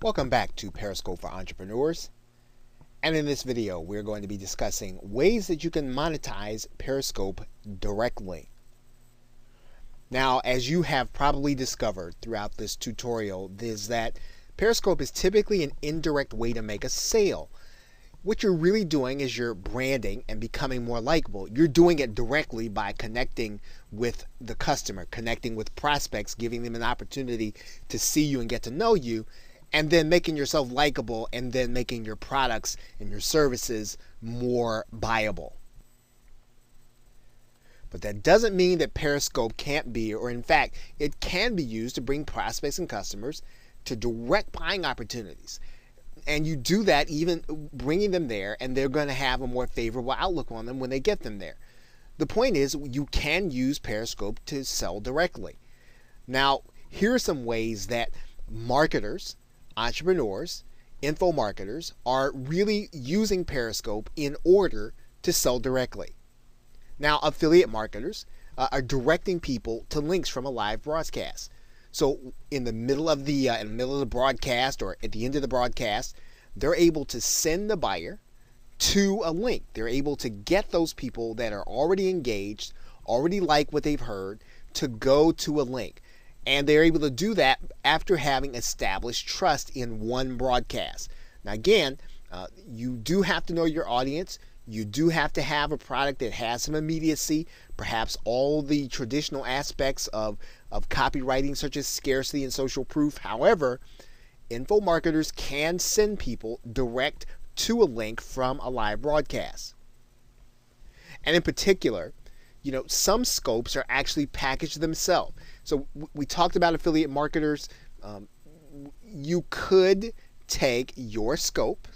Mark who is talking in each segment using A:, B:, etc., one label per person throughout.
A: Welcome back to Periscope for Entrepreneurs. And in this video, we're going to be discussing ways that you can monetize Periscope directly. Now, as you have probably discovered throughout this tutorial, is that Periscope is typically an indirect way to make a sale. What you're really doing is you're branding and becoming more likable. You're doing it directly by connecting with the customer, connecting with prospects, giving them an opportunity to see you and get to know you, and then making yourself likable, and then making your products and your services more buyable. But that doesn't mean that Periscope can't be, or in fact, it can be used to bring prospects and customers to direct buying opportunities. And you do that even bringing them there, and they're going to have a more favorable outlook on them when they get them there. The point is, you can use Periscope to sell directly. Now, here are some ways that marketers, entrepreneurs, info marketers are really using Periscope in order to sell directly. Now, affiliate marketers are directing people to links from a live broadcast. So in the middle of the broadcast, or at the end of the broadcast, they're able to send the buyer to a link. They're able to get those people that are already engaged, already like what they've heard, to go to a link. And they're able to do that after having established trust in one broadcast. Now again, you do have to know your audience. You do have to have a product that has some immediacy, perhaps all the traditional aspects of copywriting, such as scarcity and social proof. However, info marketers can send people direct to a link from a live broadcast. And in particular, some scopes are actually packaged themselves. So we talked about affiliate marketers. You could take your scope,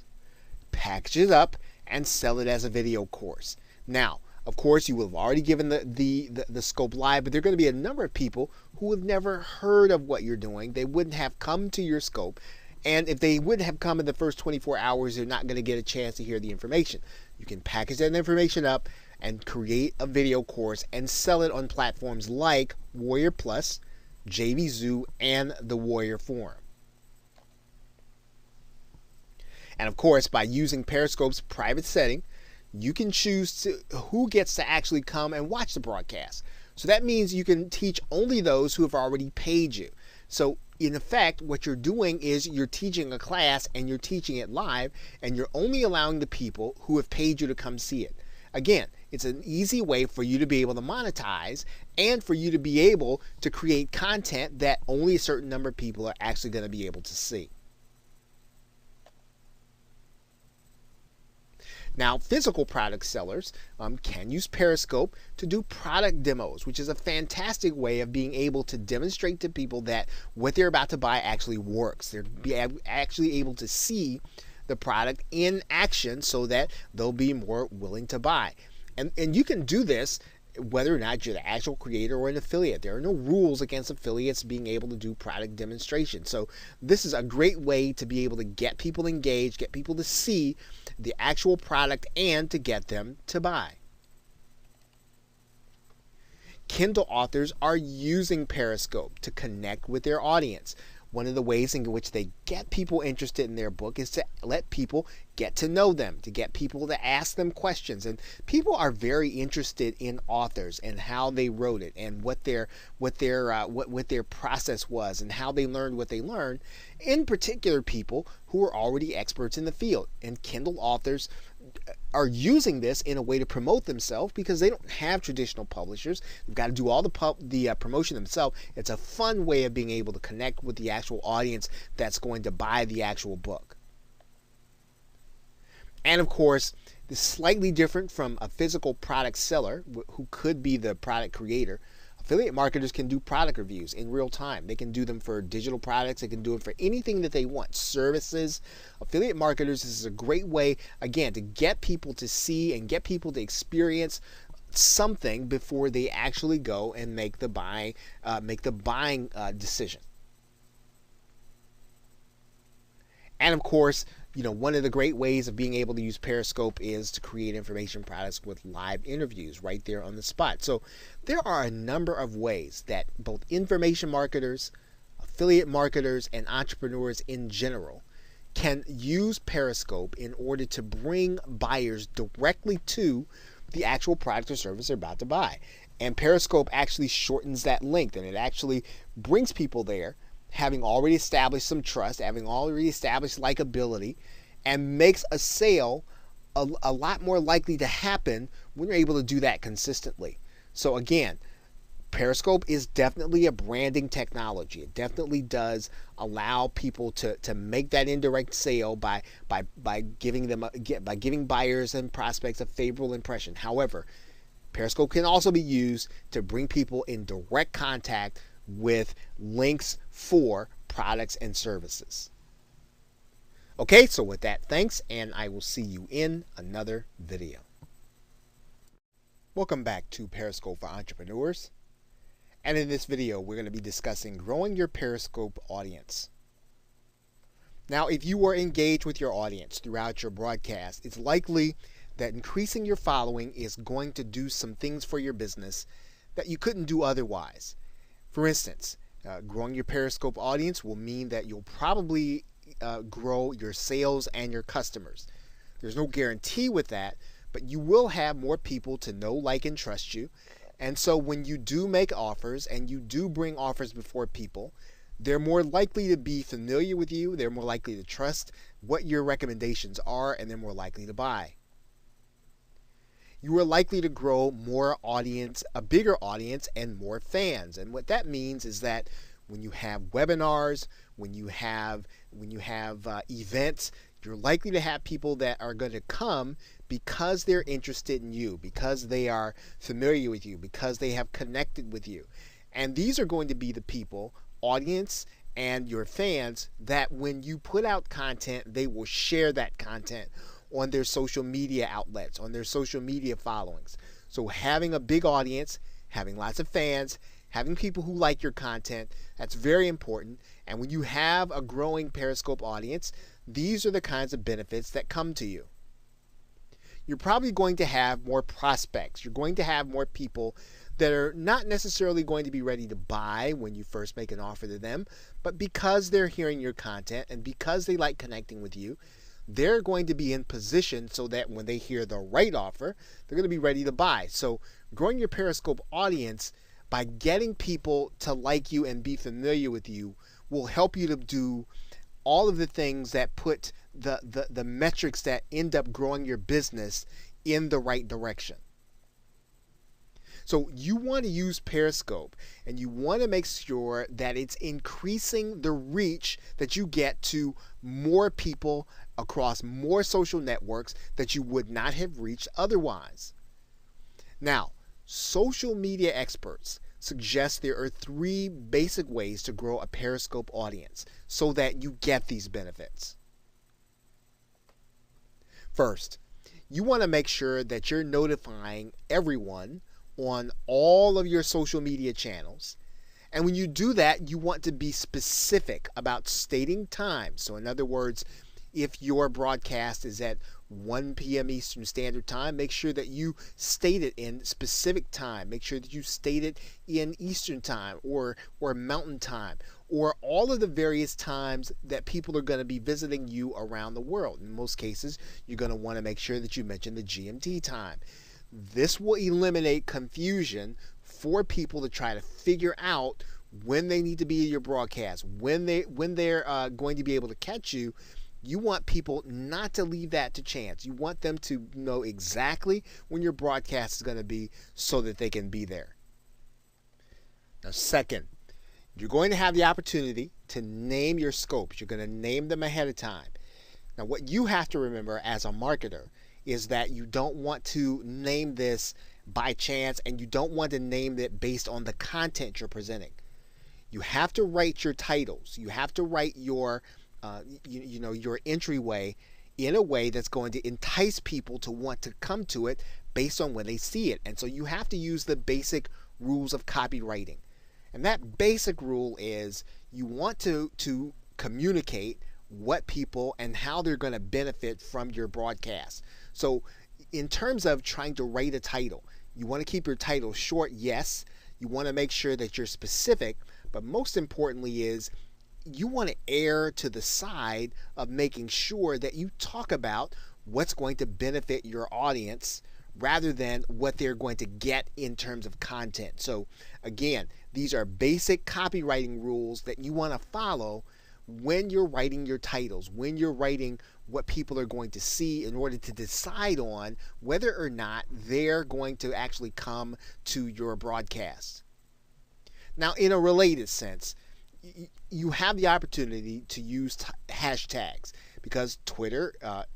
A: package it up, and sell it as a video course. Now, of course, you will have already given the scope live, but there are going to be a number of people who have never heard of what you're doing. They wouldn't have come to your scope. And if they wouldn't have come in the first 24 hours, they're not going to get a chance to hear the information. You can package that information up and create a video course and sell it on platforms like Warrior Plus, JVZoo, and the Warrior Forum. And of course, by using Periscope's private setting, you can choose who gets to actually come and watch the broadcast. So that means you can teach only those who have already paid you. So in effect, what you're doing is you're teaching a class, and you're teaching it live, and you're only allowing the people who have paid you to come see it. Again, it's an easy way for you to be able to monetize, and for you to be able to create content that only a certain number of people are actually going to be able to see. Now, physical product sellers can use Periscope to do product demos, which is a fantastic way of being able to demonstrate to people that what they're about to buy actually works. They're actually able to see the product in action so that they'll be more willing to buy. And you can do this whether or not you're the actual creator or an affiliate. There are no rules against affiliates being able to do product demonstration. So this is a great way to be able to get people engaged, get people to see the actual product, and to get them to buy. Kindle authors are using Periscope to connect with their audience. One of the ways in which they get people interested in their book is to let people get to know them, to get people to ask them questions. And people are very interested in authors and how they wrote it, and what their process was, and how they learned what they learned. In particular, people who are already experts in the field. And Kindle authors are using this in a way to promote themselves, because they don't have traditional publishers. They've got to do all the promotion themselves. It's a fun way of being able to connect with the actual audience that's going to buy the actual book. And of course, this is slightly different from a physical product seller who could be the product creator. Affiliate marketers can do product reviews in real time. They can do them for digital products. They can do it for anything that they want. Services. Affiliate marketers, this is a great way, again, to get people to see and get people to experience something before they actually go and make the buying decision. And of course, one of the great ways of being able to use Periscope is to create information products with live interviews right there on the spot. So there are a number of ways that both information marketers, affiliate marketers and entrepreneurs in general can use Periscope in order to bring buyers directly to the actual product or service they're about to buy. And Periscope actually shortens that length, and it actually brings people there having already established some trust, having already established likability, and makes a sale a lot more likely to happen when you're able to do that consistently. So again, Periscope is definitely a branding technology. It definitely does allow people to make that indirect sale by giving buyers and prospects a favorable impression. However, Periscope can also be used to bring people in direct contact with links for products and services. Okay, so with that, thanks, and I will see you in another video. Welcome back to Periscope for Entrepreneurs. And in this video, we're going to be discussing growing your Periscope audience. Now, if you are engaged with your audience throughout your broadcast, it's likely that increasing your following is going to do some things for your business that you couldn't do otherwise. For instance, growing your Periscope audience will mean that you'll probably grow your sales and your customers. There's no guarantee with that, but you will have more people to know, like, and trust you. And so when you do make offers and you do bring offers before people, they're more likely to be familiar with you, they're more likely to trust what your recommendations are, and they're more likely to buy. You are likely to grow more audience, a bigger audience, and more fans. And what that means is that when you have webinars, when you have events, you're likely to have people that are going to come because they're interested in you, because they are familiar with you, because they have connected with you. And these are going to be the people, audience and your fans, that when you put out content, they will share that content on their social media outlets, on their social media followings. So having a big audience, having lots of fans, having people who like your content, that's very important. And when you have a growing Periscope audience, these are the kinds of benefits that come to you. You're probably going to have more prospects. You're going to have more people that are not necessarily going to be ready to buy when you first make an offer to them, but because they're hearing your content and because they like connecting with you, they're going to be in position so that when they hear the right offer, they're going to be ready to buy. So growing your Periscope audience by getting people to like you and be familiar with you will help you to do all of the things that put the metrics that end up growing your business in the right direction. So you want to use Periscope, and you want to make sure that it's increasing the reach that you get to more people across more social networks that you would not have reached otherwise. Now, social media experts suggest there are 3 basic ways to grow a Periscope audience so that you get these benefits. First, you want to make sure that you're notifying everyone on all of your social media channels. And when you do that, you want to be specific about stating time. So in other words, if your broadcast is at 1 p.m. Eastern Standard Time, make sure that you state it in specific time. Make sure that you state it in Eastern Time or Mountain Time, or all of the various times that people are going to be visiting you around the world. In most cases, you're going to want to make sure that you mention the GMT time. This will eliminate confusion for people to try to figure out when they need to be in your broadcast, when they're going to be able to catch you. You want people not to leave that to chance. You want them to know exactly when your broadcast is going to be so that they can be there. Now, second, you're going to have the opportunity to name your scopes. You're going to name them ahead of time. Now, what you have to remember as a marketer is that you don't want to name this by chance, and you don't want to name it based on the content you're presenting. You have to write your titles. You have to write your your entryway in a way that's going to entice people to want to come to it based on when they see it. And so you have to use the basic rules of copywriting. And that basic rule is you want to communicate what people and how they're going to benefit from your broadcast. So in terms of trying to write a title, you want to keep your title short, yes. You want to make sure that you're specific, but most importantly is you want to err to the side of making sure that you talk about what's going to benefit your audience rather than what they're going to get in terms of content. So again, these are basic copywriting rules that you want to follow when you're writing your titles, when you're writing what people are going to see in order to decide on whether or not they're going to actually come to your broadcast. Now, in a related sense, you have the opportunity to use hashtags because Twitter,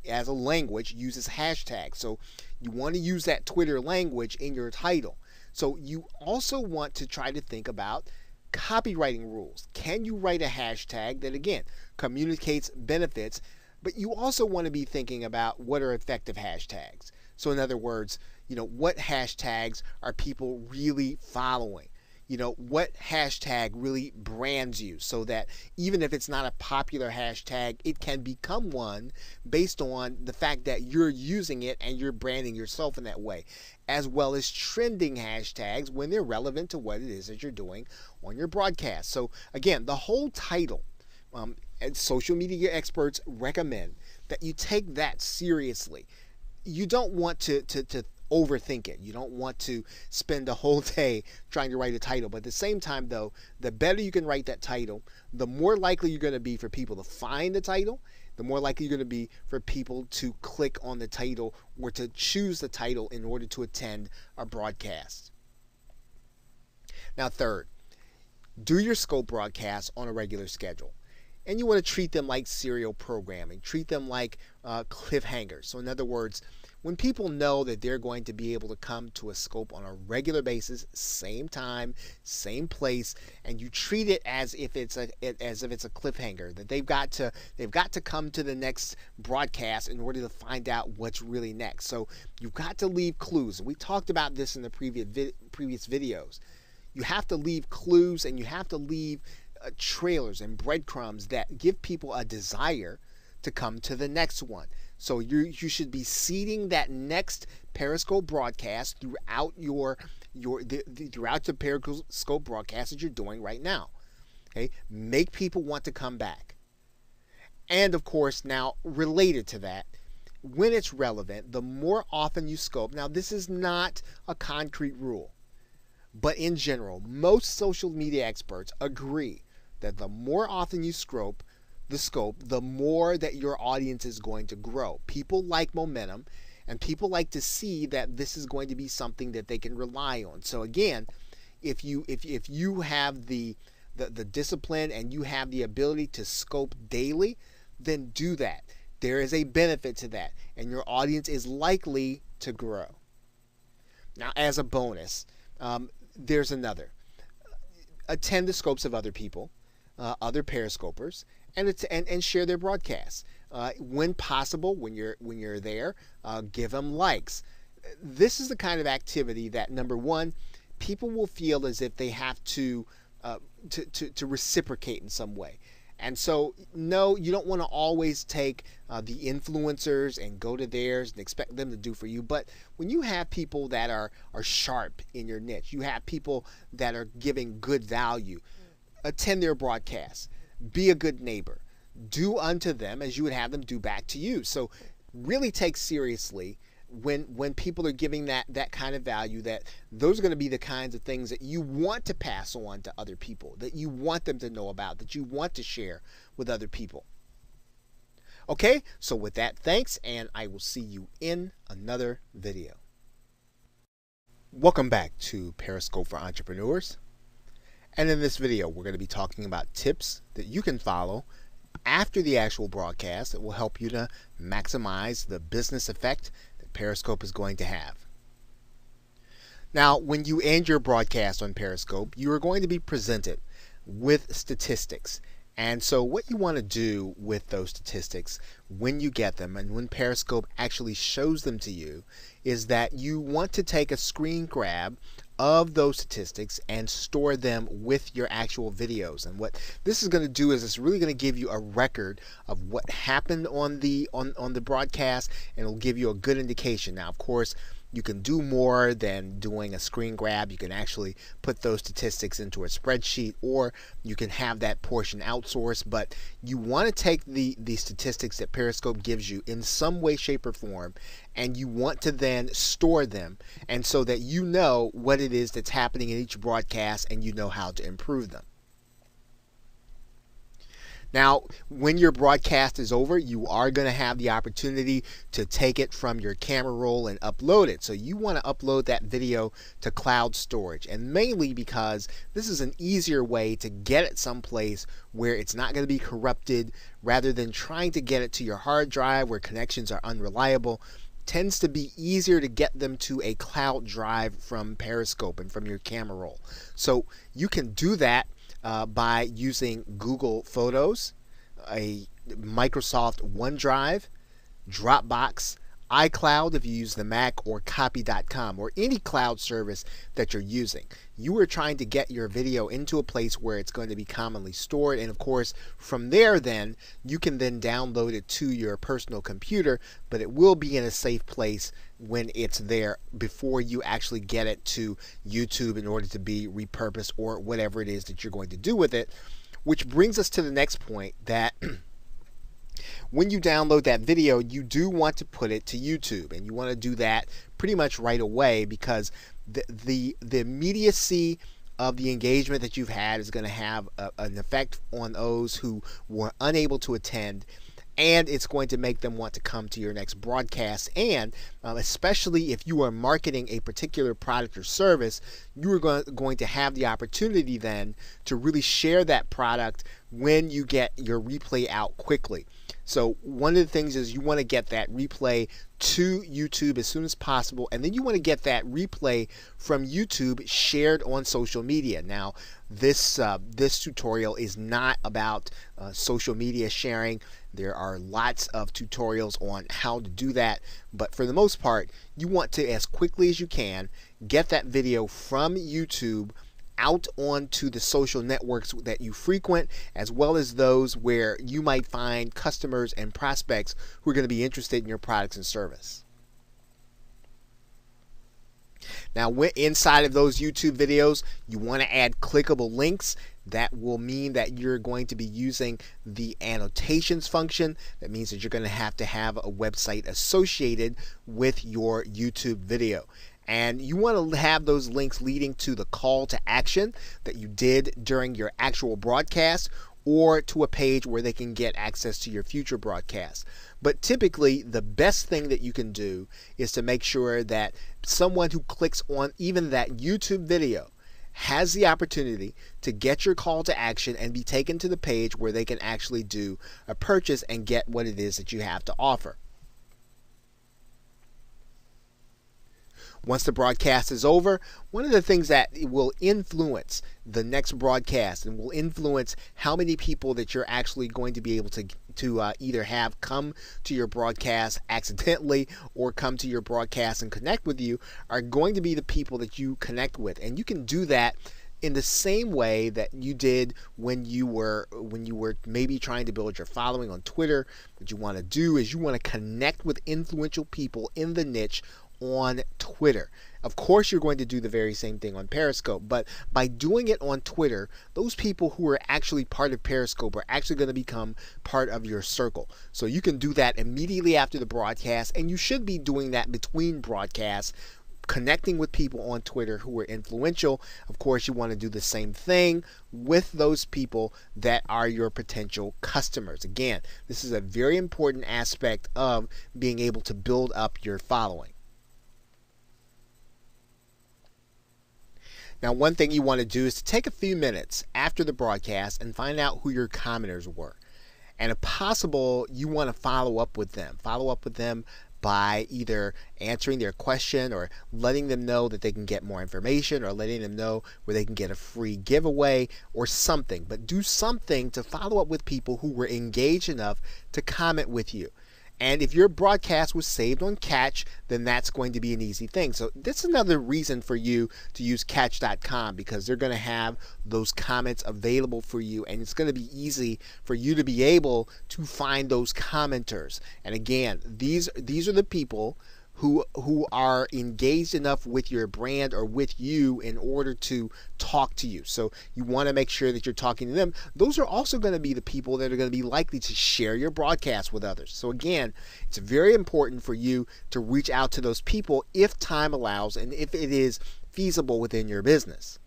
A: as a language, uses hashtags. So you want to use that Twitter language in your title. So you also want to try to think about copywriting rules. Can you write a hashtag that, again, communicates benefits, but you also want to be thinking about what are effective hashtags. So in other words, what hashtags are people really following? What hashtag really brands you so that even if it's not a popular hashtag, it can become one based on the fact that you're using it and you're branding yourself in that way, as well as trending hashtags when they're relevant to what it is that you're doing on your broadcast. So again, the whole title, and social media experts recommend that you take that seriously. You don't want to overthink it. You don't want to spend a whole day trying to write a title. But at the same time, though, the better you can write that title, the more likely you're going to be for people to find the title, the more likely you're going to be for people to click on the title or to choose the title in order to attend a broadcast. Now, third, do your scope broadcasts on a regular schedule. And you want to treat them like serial programming. Treat them like cliffhangers. So in other words, when people know that they're going to be able to come to a scope on a regular basis, same time, same place, and you treat it as if it's a cliffhanger, that they've got to come to the next broadcast in order to find out what's really next. So you've got to leave clues. We talked about this in the previous videos. You have to leave clues and you have to leave trailers and breadcrumbs that give people a desire to come to the next one. So you should be seeding that next Periscope broadcast throughout throughout the Periscope broadcast that you're doing right now. Okay, make people want to come back. And of course, now related to that, when it's relevant, the more often you scope. Now, this is not a concrete rule, but in general, most social media experts agree that the more often you scope, the more that your audience is going to grow. People like momentum, and people like to see that this is going to be something that they can rely on. So again, if you have the discipline and you have the ability to scope daily, then do that. There is a benefit to that, and your audience is likely to grow. Now, as a bonus, there's another. Attend the scopes of other people, other Periscopers, and share their broadcasts. When possible, when you're there, give them likes. This is the kind of activity that, number one, people will feel as if they have to reciprocate in some way. And so, no, you don't want to always take the influencers and go to theirs and expect them to do for you. But when you have people that are sharp in your niche, you have people that are giving good value, attend their broadcasts. Be a good neighbor. Do unto them as you would have them do back to you. So really take seriously when people are giving that kind of value, that those are going to be the kinds of things that you want to pass on to other people, that you want them to know about, that you want to share with other people. Okay, so with that, thanks, and I will see you in another video. Welcome back to Periscope for Entrepreneurs. And in this video, we're going to be talking about tips that you can follow after the actual broadcast that will help you to maximize the business effect that Periscope is going to have. Now, when you end your broadcast on Periscope, you are going to be presented with statistics. And so what you want to do with those statistics when you get them and when Periscope actually shows them to you is that you want to take a screen grab of those statistics and store them with your actual videos. And what this is going to do is it's really going to give you a record of what happened on the broadcast, and it'll give you a good indication. Now, of course, you can do more than doing a screen grab. You can actually put those statistics into a spreadsheet, or you can have that portion outsourced. But you want to take the statistics that Periscope gives you in some way, shape, or form, and you want to then store them, and so that you know what it is that's happening in each broadcast and you know how to improve them. Now, when your broadcast is over, you are going to have the opportunity to take it from your camera roll and upload it. So you want to upload that video to cloud storage, and mainly because this is an easier way to get it someplace where it's not going to be corrupted, rather than trying to get it to your hard drive where connections are unreliable. Tends to be easier to get them to a cloud drive from Periscope and from your camera roll. So you can do that by using Google Photos, a Microsoft OneDrive, Dropbox, iCloud if you use the Mac, or Copy.com, or any cloud service that you're using. You are trying to get your video into a place where it's going to be commonly stored, and of course from there then you can then download it to your personal computer, but it will be in a safe place when it's there before you actually get it to YouTube in order to be repurposed or whatever it is that you're going to do with it. Which brings us to the next point, that when you download that video, you do want to put it to YouTube, and you want to do that pretty much right away, because the immediacy of the engagement that you've had is going to have an effect on those who were unable to attend, and it's going to make them want to come to your next broadcast. And especially if you are marketing a particular product or service, you are going to have the opportunity then to really share that product when you get your replay out quickly. So one of the things is you want to get that replay to YouTube as soon as possible, and then you want to get that replay from YouTube shared on social media. Now, this tutorial is not about social media sharing. There are lots of tutorials on how to do that, but for the most part, you want to, as quickly as you can, get that video from YouTube out onto the social networks that you frequent, as well as those where you might find customers and prospects who are going to be interested in your products and service. Now, inside of those YouTube videos, you want to add clickable links. That will mean that you're going to be using the annotations function. That means that you're going to have a website associated with your YouTube video. And you want to have those links leading to the call to action that you did during your actual broadcast, or to a page where they can get access to your future broadcasts. But typically, the best thing that you can do is to make sure that someone who clicks on even that YouTube video has the opportunity to get your call to action and be taken to the page where they can actually do a purchase and get what it is that you have to offer. Once the broadcast is over, one of the things that will influence the next broadcast and will influence how many people that you're actually going to be able to either have come to your broadcast accidentally or come to your broadcast and connect with you are going to be the people that you connect with. And you can do that in the same way that you did when you were maybe trying to build your following on Twitter. What you want to do is you want to connect with influential people in the niche on Twitter. Of course, you're going to do the very same thing on Periscope, but by doing it on Twitter, those people who are actually part of Periscope are actually going to become part of your circle. So you can do that immediately after the broadcast, and you should be doing that between broadcasts, connecting with people on Twitter who are influential. Of course, you want to do the same thing with those people that are your potential customers. Again, this is a very important aspect of being able to build up your following. Now, one thing you want to do is to take a few minutes after the broadcast and find out who your commenters were. And if possible, you want to follow up with them. Follow up with them by either answering their question or letting them know that they can get more information, or letting them know where they can get a free giveaway or something. But do something to follow up with people who were engaged enough to comment with you. And if your broadcast was saved on Catch, then that's going to be an easy thing. So that's another reason for you to use Catch.com, because they're going to have those comments available for you, and it's going to be easy for you to be able to find those commenters. And again, these are the people who are engaged enough with your brand or with you in order to talk to you. So you want to make sure that you're talking to them. Those are also going to be the people that are going to be likely to share your broadcast with others. So again, it's very important for you to reach out to those people if time allows and if it is feasible within your business.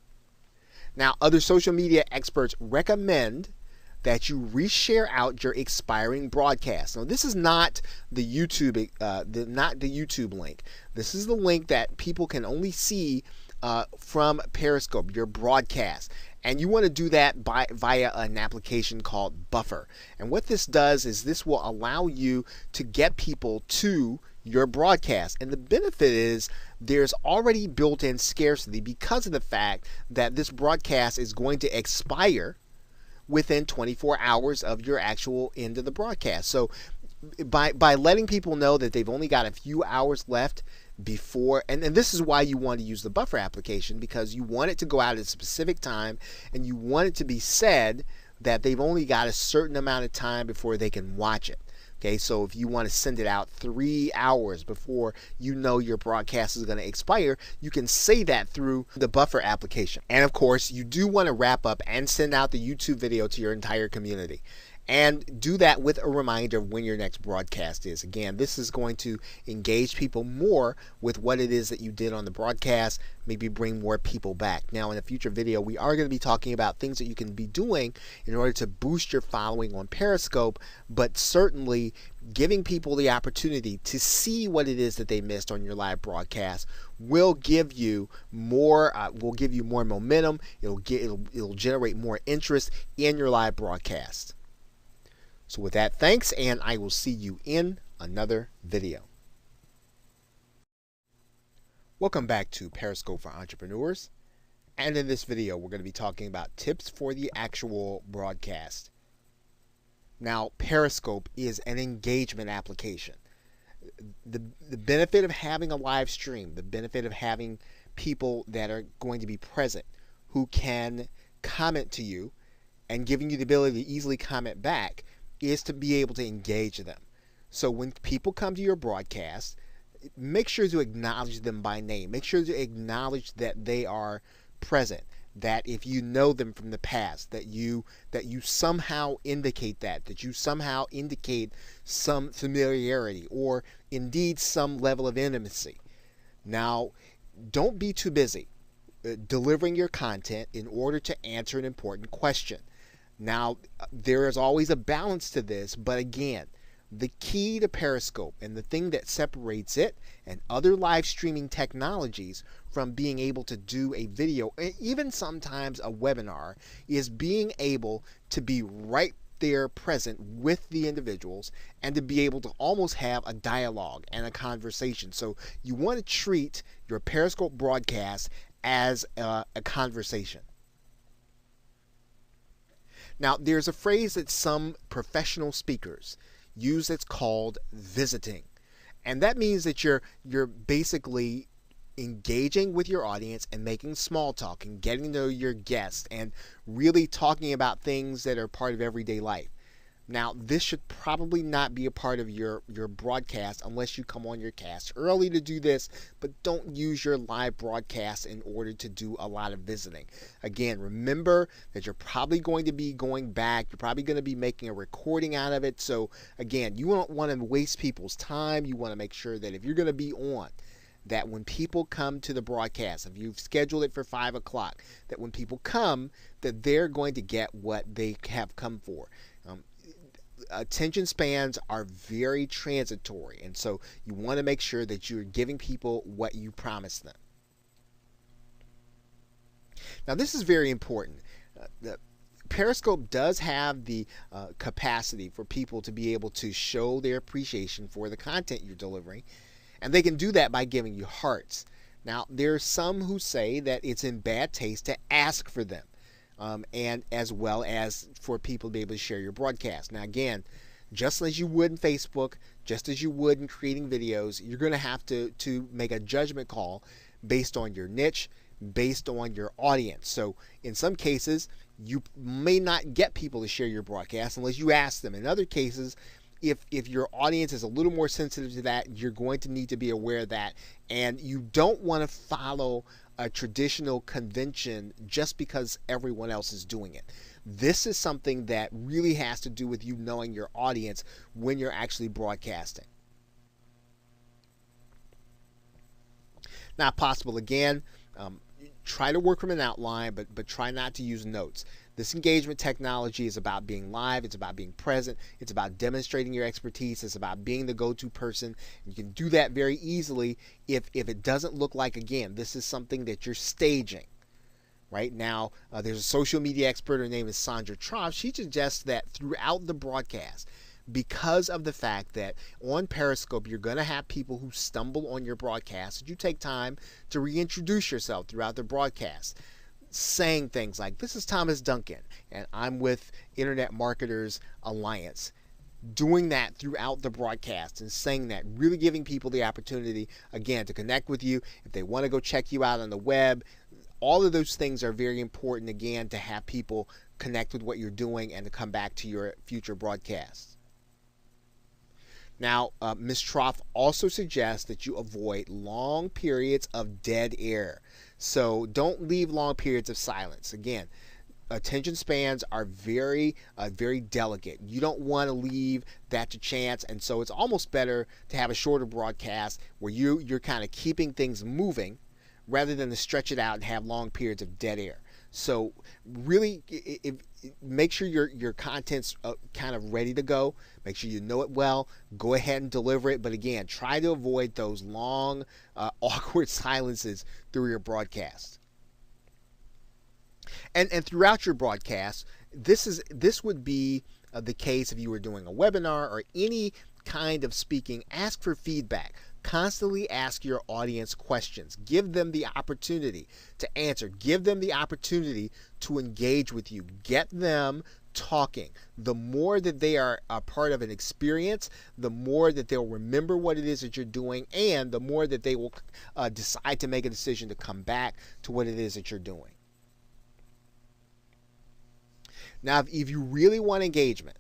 A: Now, other social media experts recommend that you reshare out your expiring broadcast. Now, this is not the YouTube, not the YouTube link. This is the link that people can only see from Periscope, your broadcast. And you want to do that via an application called Buffer. And what this does is this will allow you to get people to your broadcast. And the benefit is there's already built-in scarcity because of the fact that this broadcast is going to expire within 24 hours of your actual end of the broadcast. So by letting people know that they've only got a few hours left before, and this is why you want to use the Buffer application, because you want it to go out at a specific time and you want it to be said that they've only got a certain amount of time before they can watch it. Okay, so if you want to send it out 3 hours before you know your broadcast is going to expire, you can say that through the Buffer application. And of course, you do want to wrap up and send out the YouTube video to your entire community. And do that with a reminder of when your next broadcast is. Again, this is going to engage people more with what it is that you did on the broadcast, maybe bring more people back. Now, in a future video, we are going to be talking about things that you can be doing in order to boost your following on Periscope, but certainly giving people the opportunity to see what it is that they missed on your live broadcast will give you more momentum. It'll generate more interest in your live broadcast. So with that, thanks, and I will see you in another video. Welcome back to Periscope for Entrepreneurs. And in this video, we're going to be talking about tips for the actual broadcast. Now, Periscope is an engagement application. The benefit of having a live stream, the benefit of having people that are going to be present who can comment to you and giving you the ability to easily comment back is to be able to engage them. So when people come to your broadcast, make sure to acknowledge them by name. Make sure to acknowledge that they are present, that if you know them from the past, that you somehow indicate that you somehow indicate some familiarity or indeed some level of intimacy. Now, don't be too busy delivering your content in order to answer an important question. Now, there is always a balance to this, but again, the key to Periscope and the thing that separates it and other live streaming technologies from being able to do a video, even sometimes a webinar, is being able to be right there present with the individuals and to be able to almost have a dialogue and a conversation. So you want to treat your Periscope broadcast as a conversation. Now, there's a phrase that some professional speakers use that's called visiting. And that means that you're basically engaging with your audience and making small talk and getting to know your guests and really talking about things that are part of everyday life. Now, this should probably not be a part of your broadcast unless you come on your cast early to do this, but don't use your live broadcast in order to do a lot of visiting. Again, remember that you're probably going to be going back. You're probably going to be making a recording out of it. So again, you don't want to waste people's time. You want to make sure that if you're going to be on, that when people come to the broadcast, if you've scheduled it for 5 o'clock, that when people come, that they're going to get what they have come for. Attention spans are very transitory, and so you want to make sure that you're giving people what you promised them. Now, this is very important. Periscope does have the capacity for people to be able to show their appreciation for the content you're delivering, and they can do that by giving you hearts. Now, there are some who say that it's in bad taste to ask for them. And as well as for people to be able to share your broadcast. Now again, just as you would in Facebook, just as you would in creating videos, you're going to have to make a judgment call based on your niche, based on your audience. So in some cases, you may not get people to share your broadcast unless you ask them. In other cases, if your audience is a little more sensitive to that, you're going to need to be aware of that, and you don't want to follow a traditional convention just because everyone else is doing it. This is something that really has to do with you knowing your audience when you're actually broadcasting. Not possible again. Try to work from an outline, but try not to use notes. This engagement technology is about being live. It's about being present. It's about demonstrating your expertise. It's about being the go-to person. You can do that very easily if it doesn't look like, again, this is something that you're staging. Right now, there's a social media expert. Her name is Sandra Troff. She suggests that throughout the broadcast, because of the fact that on Periscope you're going to have people who stumble on your broadcast, that you take time to reintroduce yourself throughout the broadcast, saying things like, this is Thomas Duncan and I'm with Internet Marketers Alliance. Doing that throughout the broadcast and saying that, really giving people the opportunity, again, to connect with you. If they want to go check you out on the web, all of those things are very important, again, to have people connect with what you're doing and to come back to your future broadcasts. Now, Ms. Troff also suggests that you avoid long periods of dead air. So don't leave long periods of silence. Again, attention spans are very delicate. You don't want to leave that to chance, and so it's almost better to have a shorter broadcast where you're kind of keeping things moving rather than to stretch it out and have long periods of dead air. So really, make sure your content's kind of ready to go. Make sure you know it well. Go ahead and deliver it. But again, try to avoid those long, awkward silences through your broadcast. And throughout your broadcast, this would be the case if you were doing a webinar or any kind of speaking. Ask for feedback. Constantly ask your audience questions. Give them the opportunity to answer. Give them the opportunity to engage with you. Get them talking. The more that they are a part of an experience, the more that they'll remember what it is that you're doing, and the more that they will decide to make a decision to come back to what it is that you're doing. Now, if you really want engagement,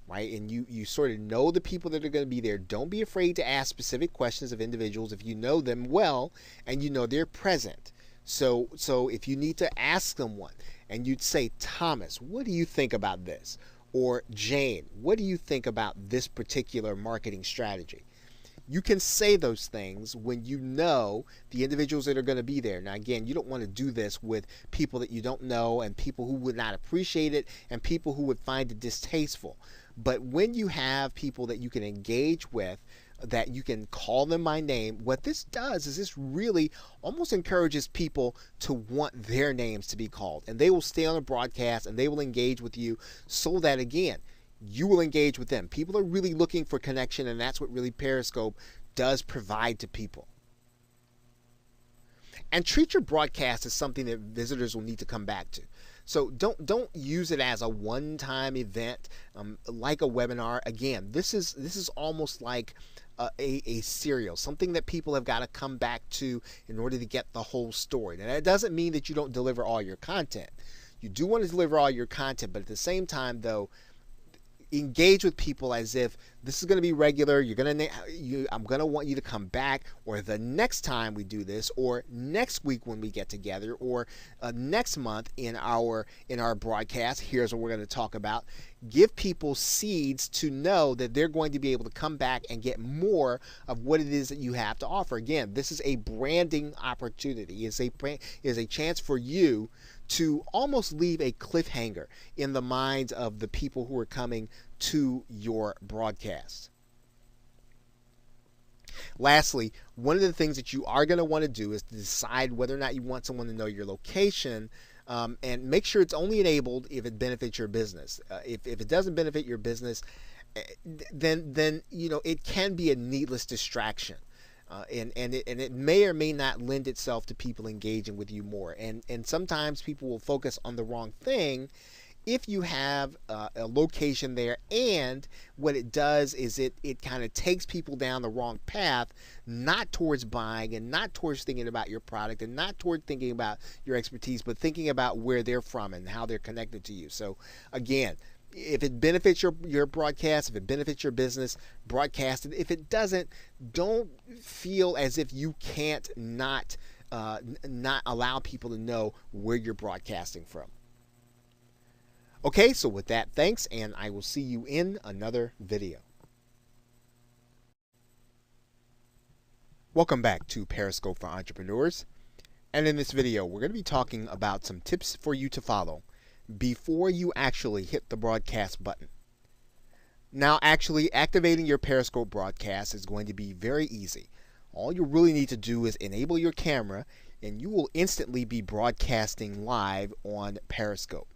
A: right, and you sort of know the people that are going to be there, don't be afraid to ask specific questions of individuals if you know them well and you know they're present. So if you need to ask someone and you'd say, Thomas, what do you think about this? Or Jane, what do you think about this particular marketing strategy? You can say those things when you know the individuals that are going to be there. Now, again, you don't want to do this with people that you don't know and people who would not appreciate it and people who would find it distasteful. But when you have people that you can engage with, that you can call them by name, what this does is this really almost encourages people to want their names to be called. And they will stay on the broadcast and they will engage with you so that, again, you will engage with them. People are really looking for connection, and that's what really Periscope does provide to people. And treat your broadcast as something that visitors will need to come back to. So don't use it as a one-time event like a webinar. Again, this is almost like a serial, something that people have got to come back to in order to get the whole story. Now, that doesn't mean that you don't deliver all your content. You do want to deliver all your content, but at the same time, though, engage with people as if this is going to be regular. I'm going to want you to come back, or the next time we do this, or next week when we get together, or next month in our broadcast. Here's what we're going to talk about. Give people seeds to know that they're going to be able to come back and get more of what it is that you have to offer. Again, this is a branding opportunity. It's a chance for you to almost leave a cliffhanger in the minds of the people who are coming to your broadcast. Lastly, one of the things that you are going to want to do is to decide whether or not you want someone to know your location, and make sure it's only enabled if it benefits your business. If it doesn't benefit your business, then it can be a needless distraction. And it may or may not lend itself to people engaging with you more. And sometimes people will focus on the wrong thing if you have a location there, and what it does is it kind of takes people down the wrong path, not towards buying and not towards thinking about your product and not toward thinking about your expertise, but thinking about where they're from and how they're connected to you. So again, If it benefits your broadcast, if it benefits your business, broadcast it. If it doesn't, don't feel as if you can't not allow people to know where you're broadcasting from. Okay, so with that, thanks, and I will see you in another video. Welcome back to Periscope for Entrepreneurs. And in this video, we're going to be talking about some tips for you to follow before you actually hit the broadcast button. Now, actually activating your Periscope broadcast is going to be very easy. All you really need to do is enable your camera, and you will instantly be broadcasting live on Periscope.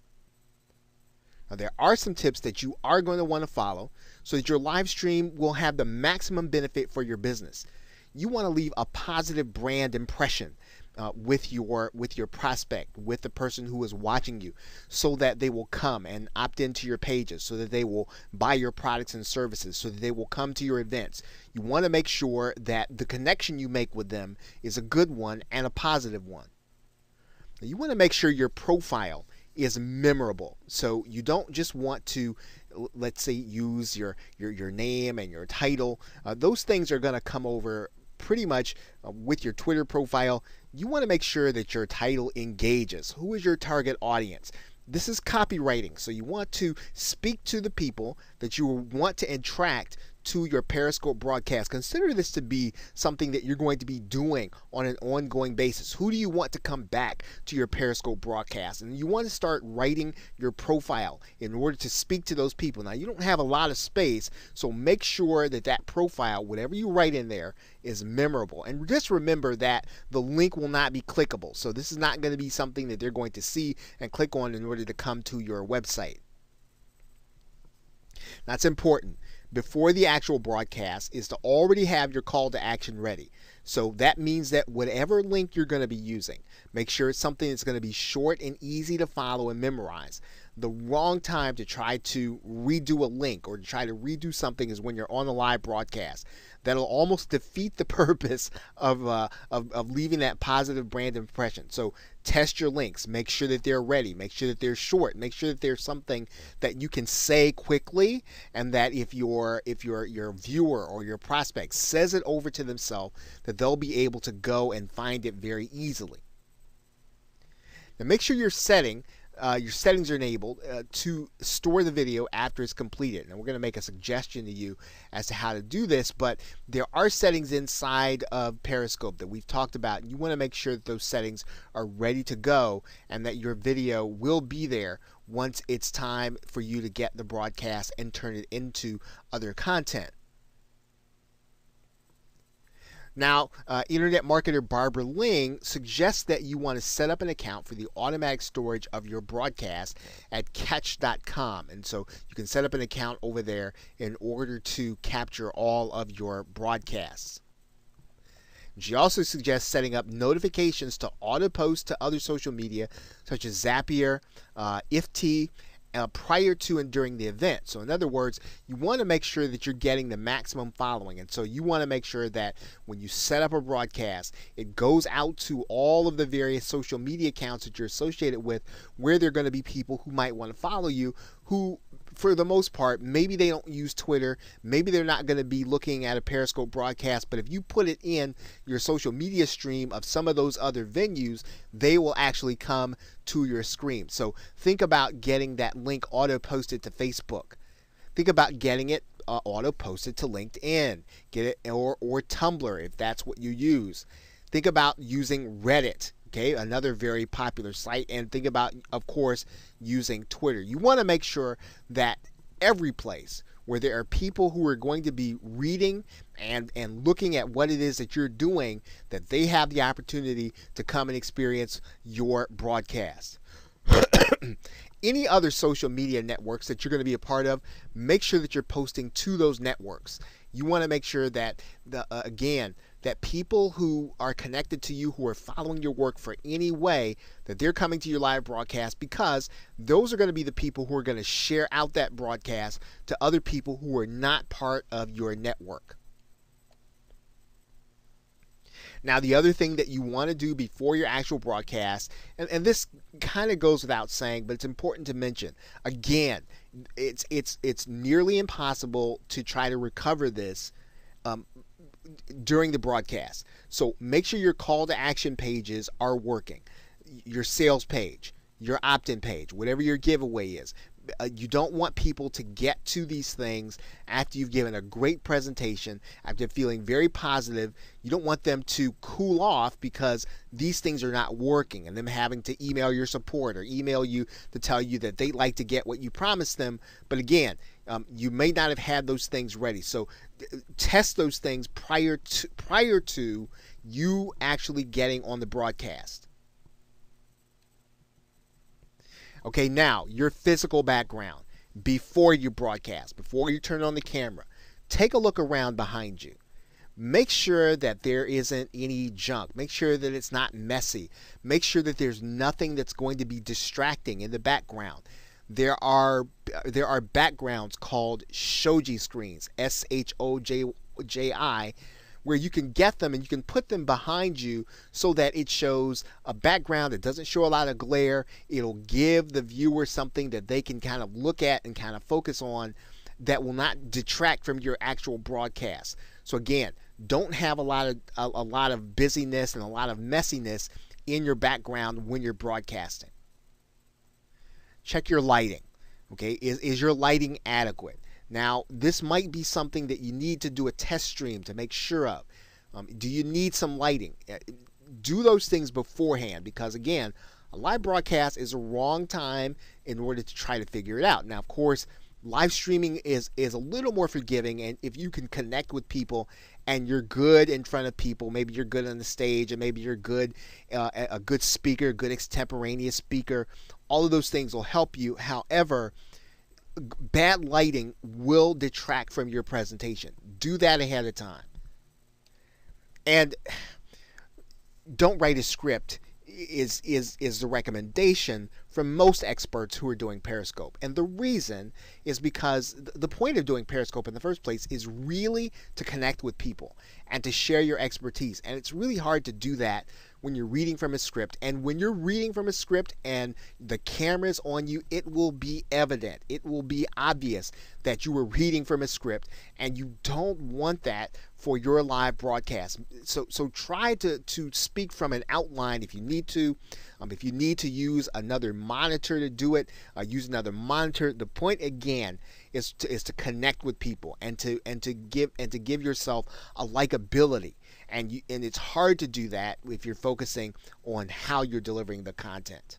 A: Now, there are some tips that you are going to want to follow so that your live stream will have the maximum benefit for your business. You want to leave a positive brand impression with your prospect, with the person who is watching you, so that they will come and opt into your pages, so that they will buy your products and services, so that they will come to your events. You want to make sure that the connection you make with them is a good one and a positive one. Now, you want to make sure your profile is memorable. So you don't just want to, let's say, use your name and your title. Those things are going to come over pretty much with your Twitter profile. You want to make sure that your title engages. Who is your target audience? This is copywriting, so you want to speak to the people that you want to attract to your Periscope broadcast. Consider this to be something that you're going to be doing on an ongoing basis. Who do you want to come back to your Periscope broadcast? And you want to start writing your profile in order to speak to those people. Now, you don't have a lot of space, so make sure that that profile, whatever you write in there, is memorable. And just remember that the link will not be clickable. So this is not going to be something that they're going to see and click on in order to come to your website. That's important. Before the actual broadcast is to already have your call to action ready. So that means that whatever link you're going to be using, make sure it's something that's going to be short and easy to follow and memorize. The wrong time to try to redo a link or to try to redo something is when you're on a live broadcast. That'll almost defeat the purpose of leaving that positive brand impression. So test your links. Make sure that they're ready. Make sure that they're short. Make sure that there's something that you can say quickly, and that if your viewer or your prospect says it over to themselves, that they'll be able to go and find it very easily. Now make sure your settings are enabled to store the video after it's completed. And we're going to make a suggestion to you as to how to do this, but there are settings inside of Periscope that we've talked about. You want to make sure that those settings are ready to go and that your video will be there once it's time for you to get the broadcast and turn it into other content. Now, internet marketer Barbara Ling suggests that you want to set up an account for the automatic storage of your broadcast at catch.com. And so you can set up an account over there in order to capture all of your broadcasts. She also suggests setting up notifications to auto-post to other social media such as Zapier, IFT, prior to and during the event. So in other words, you want to make sure that you're getting the maximum following. And so you want to make sure that when you set up a broadcast, it goes out to all of the various social media accounts that you're associated with, where there are going to be people who might want to follow you, who for the most part, maybe they don't use Twitter, maybe they're not going to be looking at a Periscope broadcast, but if you put it in your social media stream of some of those other venues, they will actually come to your screen. So think about getting that link auto-posted to Facebook. Think about getting it auto-posted to LinkedIn. Get it or Tumblr if that's what you use. Think about using Reddit. Okay, another very popular site, and think about, of course, using Twitter. You want to make sure that every place where there are people who are going to be reading and looking at what it is that you're doing, that they have the opportunity to come and experience your broadcast. Any other social media networks that you're going to be a part of, make sure that you're posting to those networks. You want to make sure that, that people who are connected to you, who are following your work for any way, that they're coming to your live broadcast, because those are going to be the people who are going to share out that broadcast to other people who are not part of your network. Now, the other thing that you want to do before your actual broadcast, and this kind of goes without saying, but it's important to mention, again, It's nearly impossible to try to recover this um, during the broadcast. So make sure your call to action pages are working. Your sales page, your opt-in page, whatever your giveaway is. You don't want people to get to these things after you've given a great presentation, after feeling very positive. You don't want them to cool off because these things are not working, and them having to email your support or email you to tell you that they'd like to get what you promised them. But again, you may not have had those things ready. So test those things prior to you actually getting on the broadcast. Okay, now your physical background before you broadcast, before you turn on the camera. Take a look around behind you. Make sure that there isn't any junk. Make sure that it's not messy. Make sure that there's nothing that's going to be distracting in the background. There are backgrounds called shoji screens, SHOJI, where you can get them and you can put them behind you so that it shows a background that doesn't show a lot of glare. It'll give the viewer something that they can kind of look at and kind of focus on that will not detract from your actual broadcast. So again, don't have a lot of busyness and a lot of messiness in your background when you're broadcasting. Check your lighting. Okay, is your lighting adequate? Now, this might be something that you need to do a test stream to make sure of. Do you need some lighting? Do those things beforehand, because again, a live broadcast is a wrong time in order to try to figure it out. Now, of course, live streaming is a little more forgiving, and if you can connect with people and you're good in front of people, maybe you're good on the stage, and maybe you're good, a good speaker, good extemporaneous speaker, all of those things will help you. However, bad lighting will detract from your presentation. Do that ahead of time. And don't write a script is the recommendation from most experts who are doing Periscope. And the reason is because the point of doing Periscope in the first place is really to connect with people and to share your expertise. And it's really hard to do that when you're reading from a script. And when you're reading from a script and the camera's on you, it will be evident. It will be obvious that you were reading from a script, and you don't want that for your live broadcast. So try to speak from an outline if you need to. If you need to use another monitor to do it, use another monitor. The point again is to connect with people and to give yourself a likability. And it's hard to do that if you're focusing on how you're delivering the content.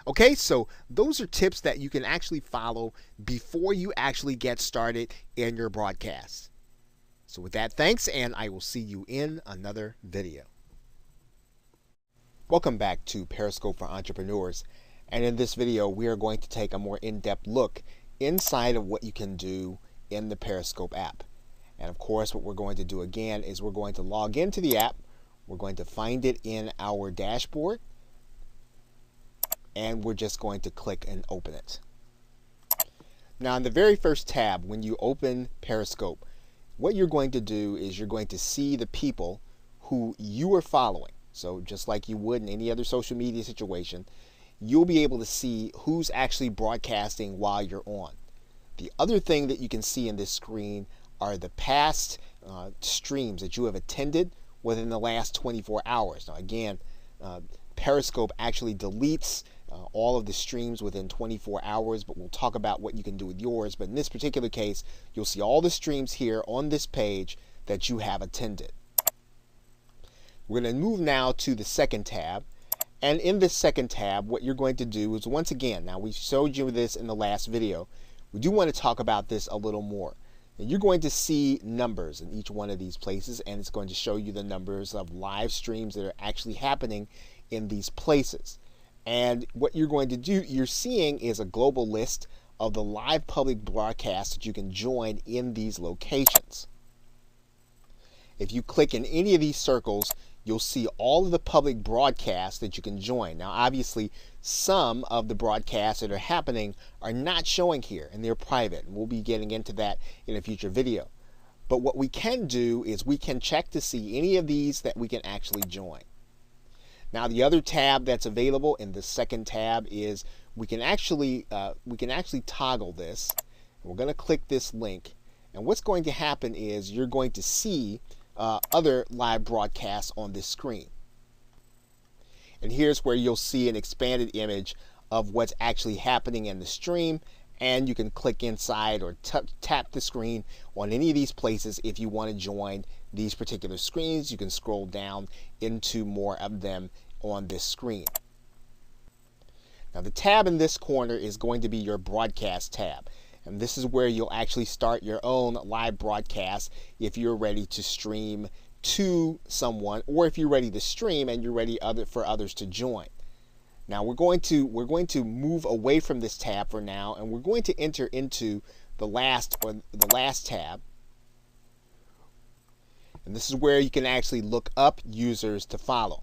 A: Okay, so those are tips that you can actually follow before you actually get started in your broadcast. So with that, thanks, and I will see you in another video. Welcome back to Periscope for Entrepreneurs. And in this video, we are going to take a more in-depth look inside of what you can do in the Periscope app. And of course, what we're going to do again is we're going to log into the app. We're going to find it in our dashboard. And we're just going to click and open it. Now, in the very first tab, when you open Periscope, what you're going to do is you're going to see the people who you are following. So just like you would in any other social media situation, you'll be able to see who's actually broadcasting while you're on. The other thing that you can see in this screen are the past streams that you have attended within the last 24 hours. Now again, Periscope actually deletes all of the streams within 24 hours, but we'll talk about what you can do with yours. But in this particular case, you'll see all the streams here on this page that you have attended. We're going to move now to the second tab. And in this second tab, what you're going to do is, once again, now we showed you this in the last video, we do want to talk about this a little more. And you're going to see numbers in each one of these places, and it's going to show you the numbers of live streams that are actually happening in these places. And what you're going to do, you're seeing is a global list of the live public broadcasts that you can join in these locations. If you click in any of these circles, you'll see all of the public broadcasts that you can join. Now, obviously, some of the broadcasts that are happening are not showing here, and they're private. And we'll be getting into that in a future video. But what we can do is we can check to see any of these that we can actually join. Now, the other tab that's available in the second tab is we can actually toggle this. We're going to click this link, and what's going to happen is you're going to see other live broadcasts on this screen. And here's where you'll see an expanded image of what's actually happening in the stream, and you can click inside or tap the screen on any of these places if you want to join these particular screens. You can scroll down into more of them on this screen. Now the tab in this corner is going to be your broadcast tab, and this is where you'll actually start your own live broadcast if you're ready to stream to someone, or if you're ready to stream and you're ready for others to join. Now we're going to move away from this tab for now, and we're going to enter into the last tab. And this is where you can actually look up users to follow.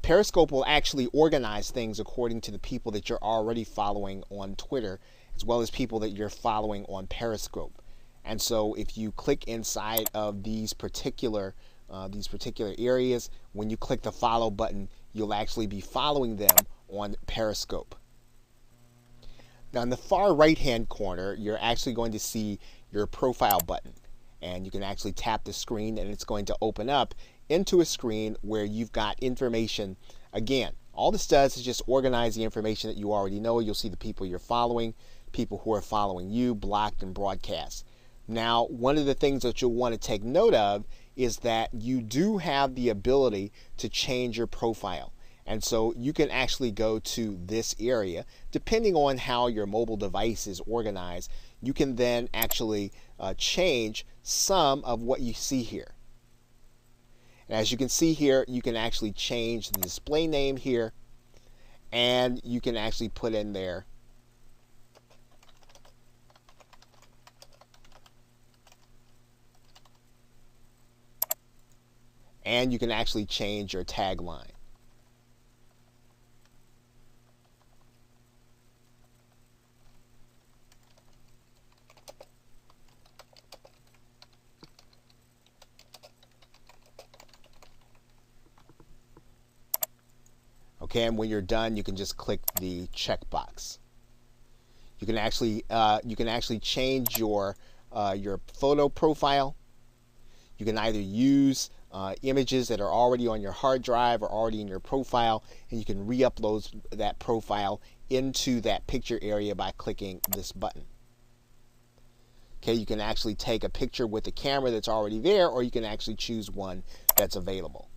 A: Periscope will actually organize things according to the people that you're already following on Twitter, as well as people that you're following on Periscope. And so if you click inside of these particular areas, when you click the follow button, you'll actually be following them on Periscope. Now in the far right hand corner, you're actually going to see your profile button, and you can actually tap the screen and it's going to open up into a screen where you've got information. Again, all this does is just organize the information that you already know. You'll see the people you're following, people who are following you, blocked, and broadcast. Now, one of the things that you'll want to take note of is that you do have the ability to change your profile. And so you can actually go to this area. Depending on how your mobile device is organized, you can then actually change some of what you see here. And as you can see here, you can actually change the display name here, and you can actually put in there and you can actually change your tagline. Okay, and when you're done, you can just click the checkbox. You can actually change your photo profile. You can either use images that are already on your hard drive or already in your profile, and you can re-upload that profile into that picture area by clicking this button. Okay, you can actually take a picture with the camera that's already there, or you can actually choose one that's available.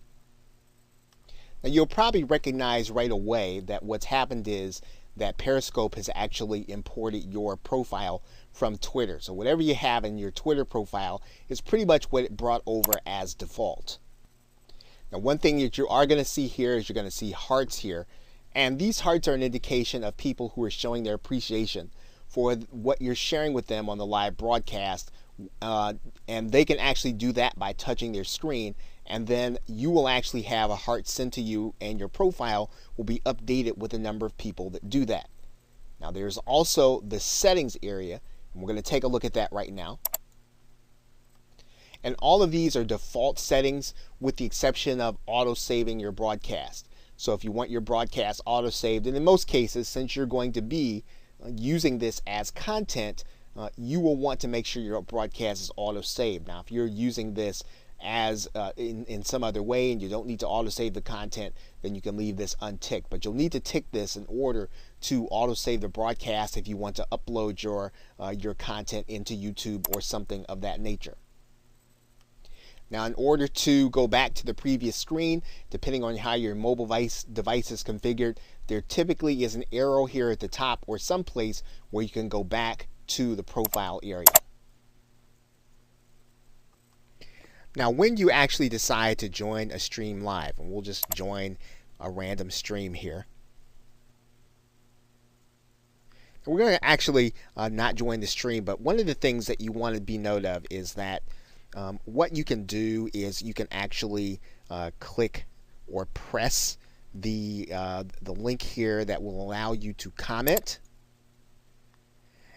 A: Now you'll probably recognize right away that what's happened is that Periscope has actually imported your profile from Twitter. So whatever you have in your Twitter profile is pretty much what it brought over as default. Now one thing that you are going to see here is you're going to see hearts here. And these hearts are an indication of people who are showing their appreciation for what you're sharing with them on the live broadcast. And they can actually do that by touching their screen, and then you will actually have a heart sent to you, and your profile will be updated with the number of people that do that. Now there's also the settings area, and we're going to take a look at that right now. And all of these are default settings with the exception of auto-saving your broadcast. So if you want your broadcast auto-saved, and in most cases, since you're going to be using this as content, you will want to make sure your broadcast is auto-saved. Now if you're using this as in some other way and you don't need to auto-save the content, then you can leave this unticked. But you'll need to tick this in order to auto-save the broadcast if you want to upload your content into YouTube or something of that nature. Now in order to go back to the previous screen, depending on how your mobile device is configured, there typically is an arrow here at the top or someplace where you can go back to the profile area. Now when you actually decide to join a stream live, and we'll just join a random stream here. We're going to actually not join the stream, but one of the things that you want to be note of is that what you can do is you can actually click or press the link here that will allow you to comment.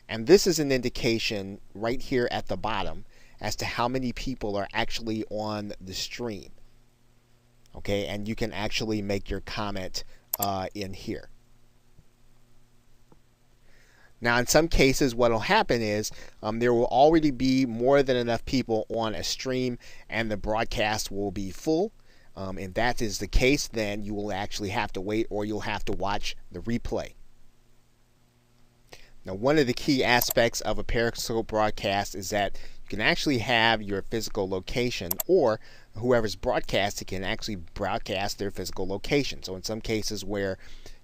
A: And this is an indication right here at the bottom as to how many people are actually on the stream. Okay, and you can actually make your comment in here. Now, in some cases, what will happen is there will already be more than enough people on a stream and the broadcast will be full. If that is the case, then you will actually have to wait or you'll have to watch the replay. Now, one of the key aspects of a Periscope broadcast is that you can actually have your physical location, or whoever's broadcasting can actually broadcast their physical location. So in some cases where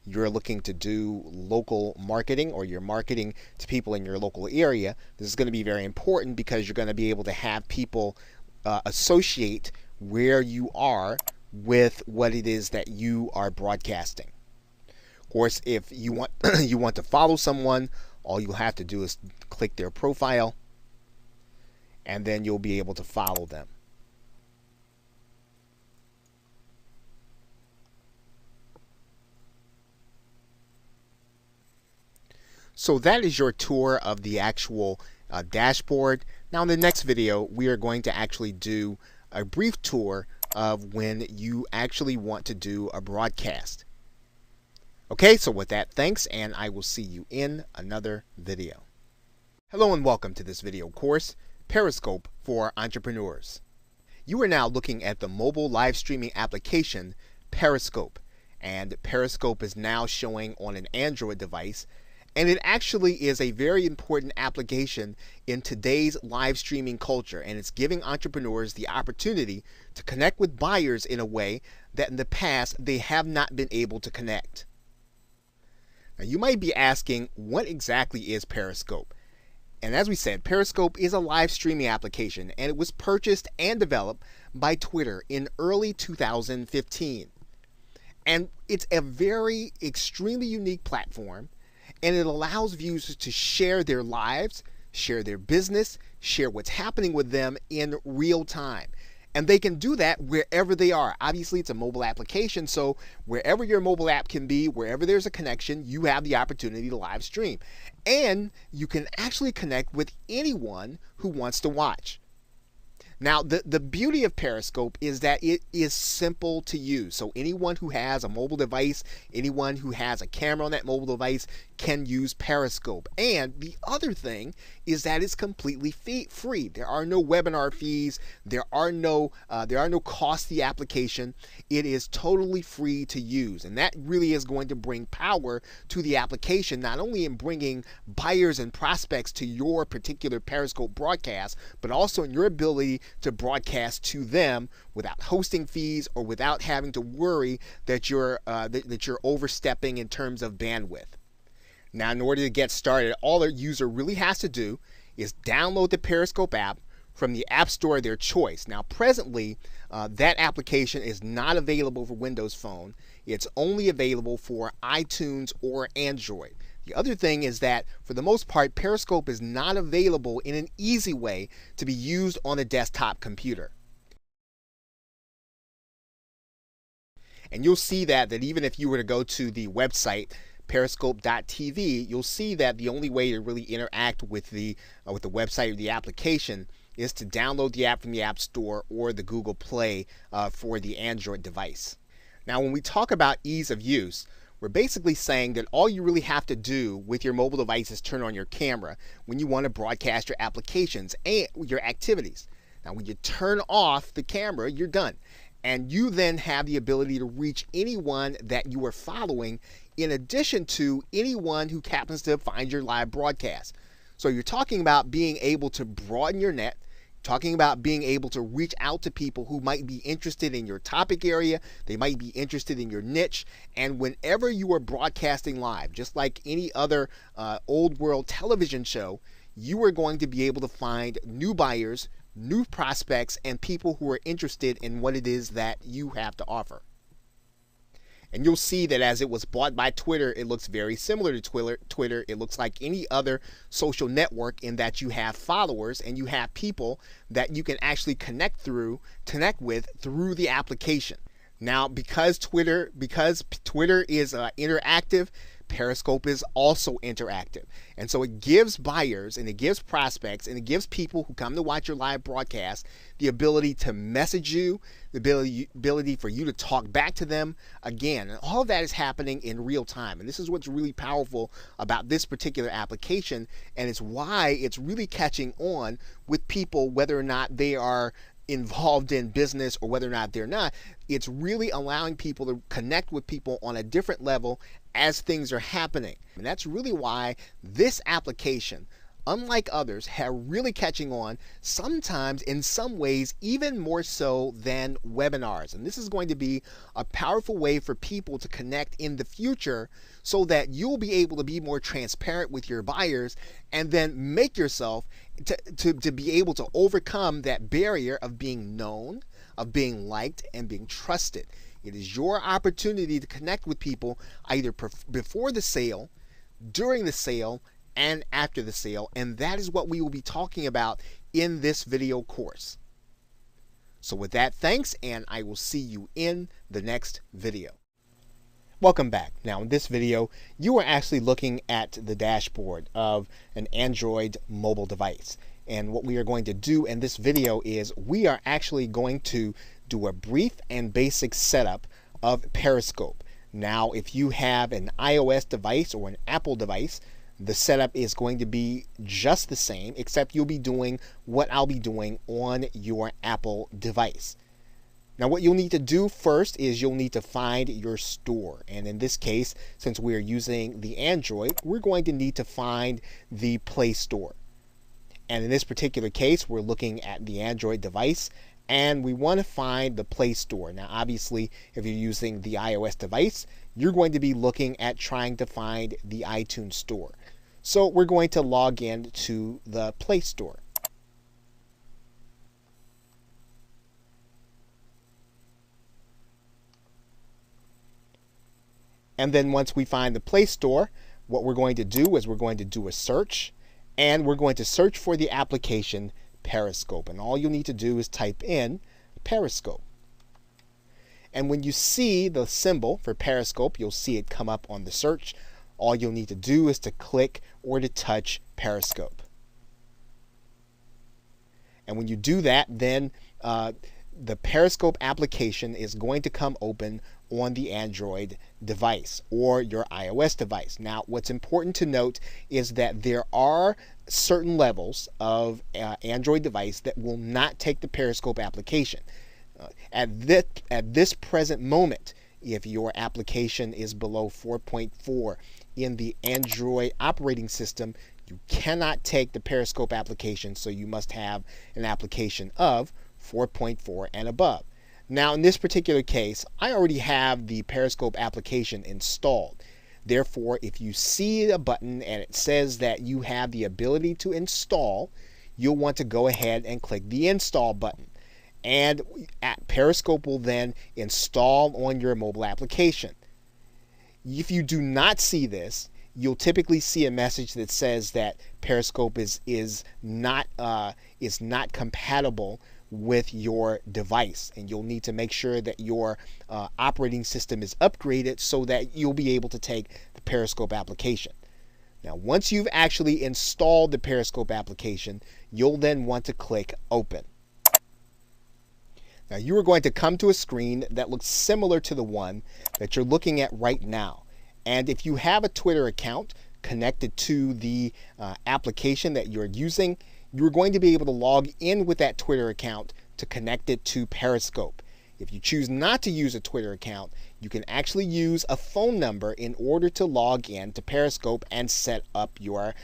A: you're looking to do local marketing or you're marketing to people in your local area, this is going to be very important because you're going to be able to have people associate where you are with what it is that you are broadcasting. Of course, if you want you want to follow someone, all you'll have to do is click their profile and then you'll be able to follow them. So that is your tour of the actual dashboard. Now in the next video, we are going to actually do a brief tour of when you actually want to do a broadcast. Okay, so with that, thanks, and I will see you in another video. Hello and welcome to this video course, Periscope for Entrepreneurs. You are now looking at the mobile live streaming application, Periscope. And Periscope is now showing on an Android device. And it actually is a very important application in today's live streaming culture, and it's giving entrepreneurs the opportunity to connect with buyers in a way that in the past they have not been able to connect. Now you might be asking, what exactly is Periscope? And as we said, Periscope is a live streaming application, and it was purchased and developed by Twitter in early 2015. And it's a very extremely unique platform. And it allows users to share their lives, share their business, share what's happening with them in real time. And they can do that wherever they are. Obviously, it's a mobile application, so wherever your mobile app can be, wherever there's a connection, you have the opportunity to live stream. And you can actually connect with anyone who wants to watch. Now, the beauty of Periscope is that it is simple to use. So anyone who has a mobile device, anyone who has a camera on that mobile device can use Periscope. And the other thing is that it's completely free. There are no webinar fees. There are no costs to the application. It is totally free to use. And that really is going to bring power to the application, not only in bringing buyers and prospects to your particular Periscope broadcast, but also in your ability to broadcast to them without hosting fees or without having to worry that you're overstepping in terms of bandwidth. Now, in order to get started, all a user really has to do is download the Periscope app from the App Store of their choice. Now, presently, that application is not available for Windows Phone. It's only available for iTunes or Android. The other thing is that, for the most part, Periscope is not available in an easy way to be used on a desktop computer. And you'll see that even if you were to go to the website periscope.tv, you'll see that the only way to really interact with the website or the application is to download the app from the App Store or the Google Play for the Android device. Now, when we talk about ease of use, we're basically saying that all you really have to do with your mobile device is turn on your camera when you want to broadcast your applications and your activities. Now, when you turn off the camera, you're done. And you then have the ability to reach anyone that you are following, in addition to anyone who happens to find your live broadcast. So you're talking about being able to broaden your net, talking about being able to reach out to people who might be interested in your topic area, they might be interested in your niche, and whenever you are broadcasting live, just like any other old world television show, you are going to be able to find new buyers, new prospects, and people who are interested in what it is that you have to offer. And you'll see that as it was bought by Twitter, it looks very similar to Twitter. It looks like any other social network in that you have followers and you have people that you can actually connect with through the application. Now, because Twitter is interactive, Periscope is also interactive. And so it gives buyers and it gives prospects and it gives people who come to watch your live broadcast the ability to message you, the ability for you to talk back to them again. And all of that is happening in real time. And this is what's really powerful about this particular application. And it's why it's really catching on with people, whether or not they are involved in business or whether or not they're not. It's really allowing people to connect with people on a different level as things are happening. And that's really why this application, unlike others, are really catching on, sometimes in some ways even more so than webinars. And this is going to be a powerful way for people to connect in the future so that you'll be able to be more transparent with your buyers and then make yourself to be able to overcome that barrier of being known, of being liked, and being trusted. It is your opportunity to connect with people either before the sale, during the sale, and after the sale, and that is what we will be talking about in this video course. So with that, thanks, and I will see you in the next video. Welcome back. Now in this video, you are actually looking at the dashboard of an Android mobile device. And what we are going to do in this video is we are actually going to do a brief and basic setup of Periscope. Now, if you have an iOS device or an Apple device, the setup is going to be just the same, except you'll be doing what I'll be doing on your Apple device. Now, what you'll need to do first is you'll need to find your store. And in this case, since we're using the Android, we're going to need to find the Play Store. And in this particular case, we're looking at the Android device, and we want to find the Play Store. Now, obviously, if you're using the iOS device, you're going to be looking at trying to find the iTunes Store. So we're going to log in to the Play Store. And then once we find the Play Store, what we're going to do is we're going to do a search, and we're going to search for the application Periscope. And all you'll need to do is type in Periscope. And when you see the symbol for Periscope, you'll see it come up on the search. All you'll need to do is to click or to touch Periscope. And when you do that, then the Periscope application is going to come open on the Android device or your iOS device. Now, what's important to note is that there are certain levels of Android device that will not take the Periscope application. At this present moment, if your application is below 4.4 in the Android operating system, you cannot take the Periscope application, so you must have an application of 4.4 and above. Now, in this particular case, I already have the Periscope application installed. Therefore, if you see a button and it says that you have the ability to install, you'll want to go ahead and click the install button. And Periscope will then install on your mobile application. If you do not see this, you'll typically see a message that says that Periscope is not compatible with your device, and you'll need to make sure that your operating system is upgraded so that you'll be able to take the Periscope application. Now, once you've actually installed the Periscope application, you'll then want to click Open. Now, you are going to come to a screen that looks similar to the one that you're looking at right now. And if you have a Twitter account connected to the application that you're using, you're going to be able to log in with that Twitter account to connect it to Periscope. If you choose not to use a Twitter account, you can actually use a phone number in order to log in to Periscope and set up your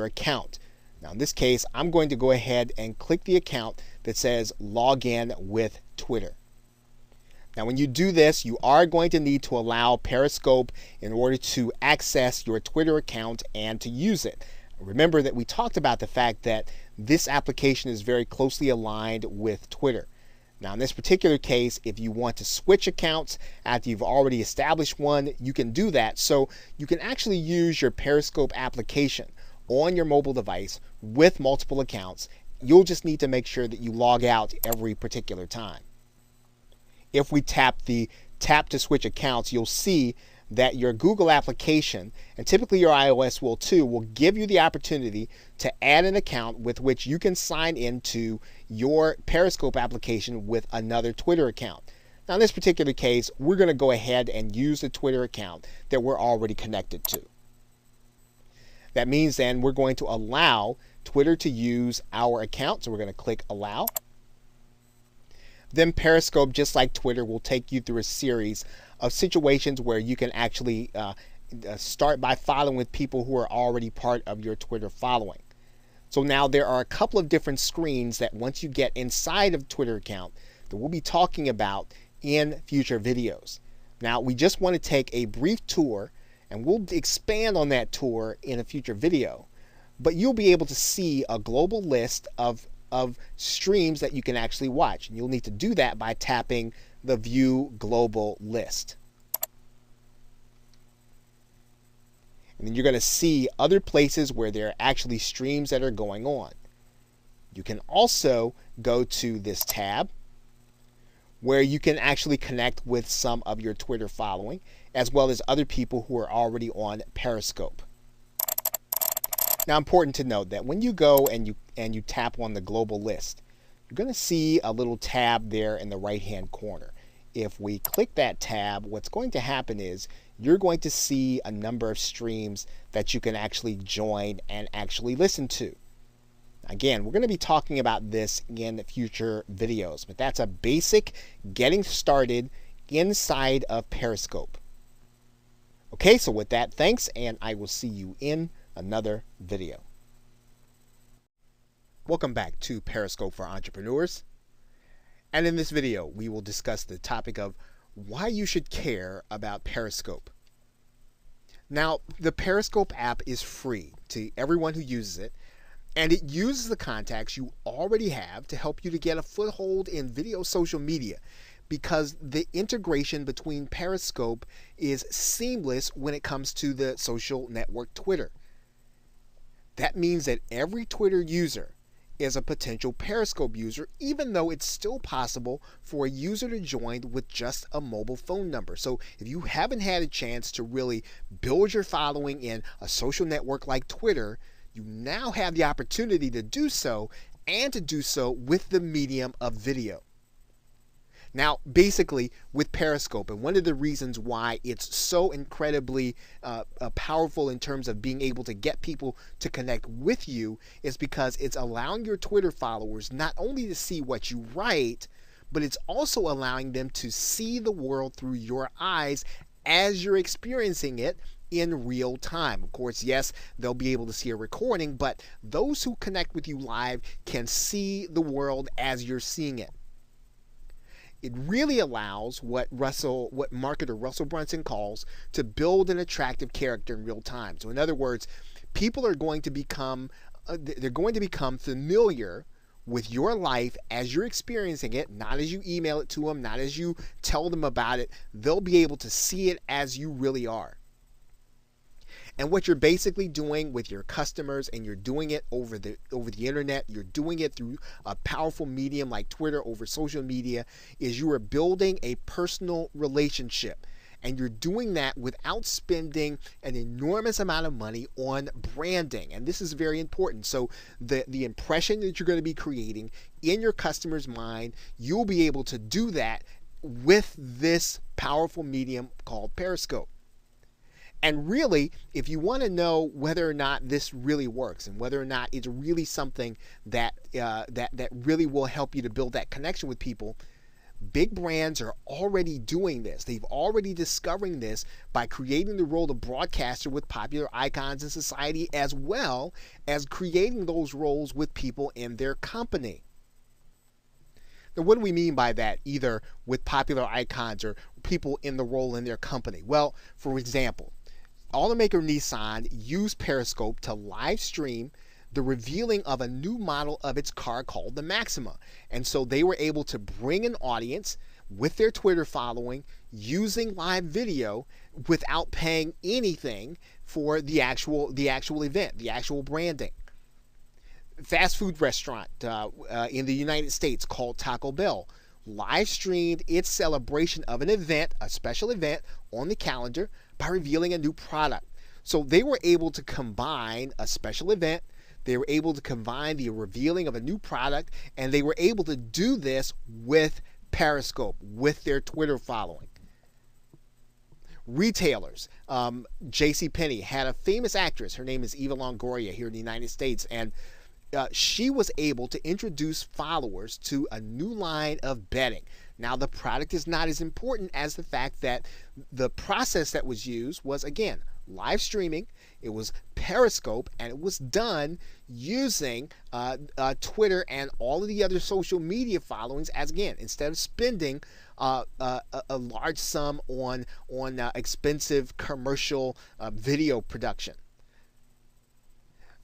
A: account. Now, in this case, I'm going to go ahead and click the account that says log in with Twitter. Now, when you do this, you are going to need to allow Periscope in order to access your Twitter account and to use it. Remember that we talked about the fact that this application is very closely aligned with Twitter. Now, in this particular case, if you want to switch accounts after you've already established one, you can do that. So you can actually use your Periscope application on your mobile device with multiple accounts. You'll just need to make sure that you log out every particular time. If we tap to switch accounts, you'll see that your Google application, and typically your iOS will too, will give you the opportunity to add an account with which you can sign into your Periscope application with another Twitter account. Now in this particular case, we're going to go ahead and use the Twitter account that we're already connected to. That means then we're going to allow Twitter to use our account. So we're going to click allow. Then Periscope, just like Twitter, will take you through a series of situations where you can actually start by following with people who are already part of your Twitter following. So now there are a couple of different screens that once you get inside of Twitter account that we'll be talking about in future videos. Now we just want to take a brief tour, and we'll expand on that tour in a future video. But you'll be able to see a global list of streams that you can actually watch. And you'll need to do that by tapping the View Global List. And then you're going to see other places where there are actually streams that are going on. You can also go to this tab where you can actually connect with some of your Twitter following, as well as other people who are already on Periscope. Now, important to note that when you go and you tap on the global list, you're going to see a little tab there in the right-hand corner. If we click that tab, what's going to happen is you're going to see a number of streams that you can actually join and actually listen to. Again, we're going to be talking about this in future videos, but that's a basic getting started inside of Periscope. Okay, so with that, thanks, and I will see you in another video. Welcome back to Periscope for Entrepreneurs. And in this video, we will discuss the topic of why you should care about Periscope. Now, the Periscope app is free to everyone who uses it, and it uses the contacts you already have to help you to get a foothold in video social media, because the integration between Periscope is seamless when it comes to the social network Twitter. That means that every Twitter user is a potential Periscope user, even though it's still possible for a user to join with just a mobile phone number. So if you haven't had a chance to really build your following in a social network like Twitter, you now have the opportunity to do so, and to do so with the medium of video. Now, basically, with Periscope, and one of the reasons why it's so incredibly powerful in terms of being able to get people to connect with you, is because it's allowing your Twitter followers not only to see what you write, but it's also allowing them to see the world through your eyes as you're experiencing it in real time. Of course, yes, they'll be able to see a recording, but those who connect with you live can see the world as you're seeing it. It really allows what marketer Russell Brunson calls to build an attractive character in real time. So in other words, people are going to become familiar with your life as you're experiencing it, not as you email it to them, not as you tell them about it. They'll be able to see it as you really are. And what you're basically doing with your customers, and you're doing it over the internet, you're doing it through a powerful medium like Twitter, over social media, is you are building a personal relationship. And you're doing that without spending an enormous amount of money on branding. And this is very important. So the impression that you're going to be creating in your customer's mind, you'll be able to do that with this powerful medium called Periscope. And really, if you want to know whether or not this really works, and whether or not it's really something that really will help you to build that connection with people, big brands are already doing this. They've already discovering this by creating the role of broadcaster with popular icons in society, as well as creating those roles with people in their company. Now, what do we mean by that, either with popular icons or people in the role in their company? Well, for example, automaker Nissan used Periscope to live stream the revealing of a new model of its car called the Maxima. And so they were able to bring an audience with their Twitter following using live video without paying anything for the actual event, the actual branding. Fast food restaurant in the United States called Taco Bell live streamed its celebration of an event, a special event on the calendar, by revealing a new product. So they were able to combine a special event, they were able to combine the revealing of a new product, and they were able to do this with Periscope, with their Twitter following. Retailers, JCPenney had a famous actress, her name is Eva Longoria here in the United States, and she was able to introduce followers to a new line of bedding. Now, the product is not as important as the fact that the process that was used was, again, live streaming. It was Periscope, and it was done using Twitter and all of the other social media followings as, again, instead of spending a large sum on expensive commercial video production.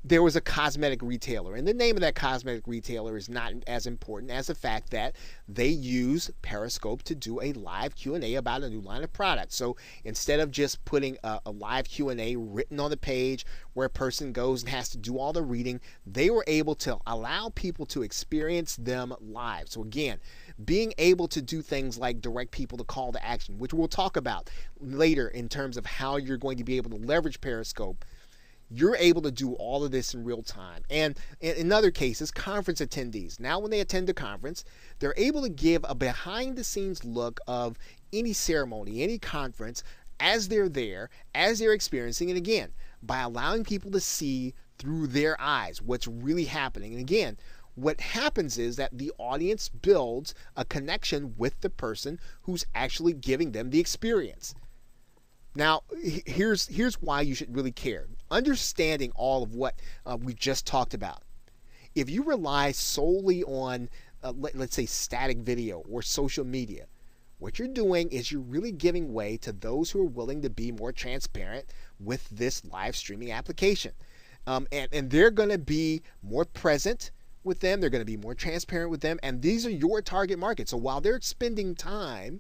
A: There was a cosmetic retailer, and the name of that cosmetic retailer is not as important as the fact that they use Periscope to do a live Q&A about a new line of products. So instead of just putting a live Q&A written on the page where a person goes and has to do all the reading, they were able to allow people to experience them live. So again, being able to do things like direct people to call to action, which we'll talk about later in terms of how you're going to be able to leverage Periscope. You're able to do all of this in real time. And in other cases, conference attendees, now when they attend a conference, they're able to give a behind the scenes look of any ceremony, any conference, as they're there, as they're experiencing it, again, by allowing people to see through their eyes what's really happening. And again, what happens is that the audience builds a connection with the person who's actually giving them the experience. Now, here's why you should really care. Understanding all of what we just talked about. If you rely solely on, let's say, static video or social media, what you're doing is you're really giving way to those who are willing to be more transparent with this live streaming application. And they're going to be more present with them. They're going to be more transparent with them. And these are your target market. So while they're spending time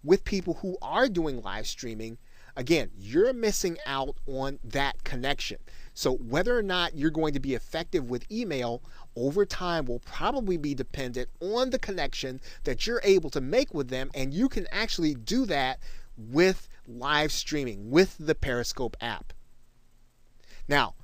A: with people who are doing live streaming, again, you're missing out on that connection. So whether or not you're going to be effective with email over time will probably be dependent on the connection that you're able to make with them, and you can actually do that with live streaming, with the Periscope app. Now,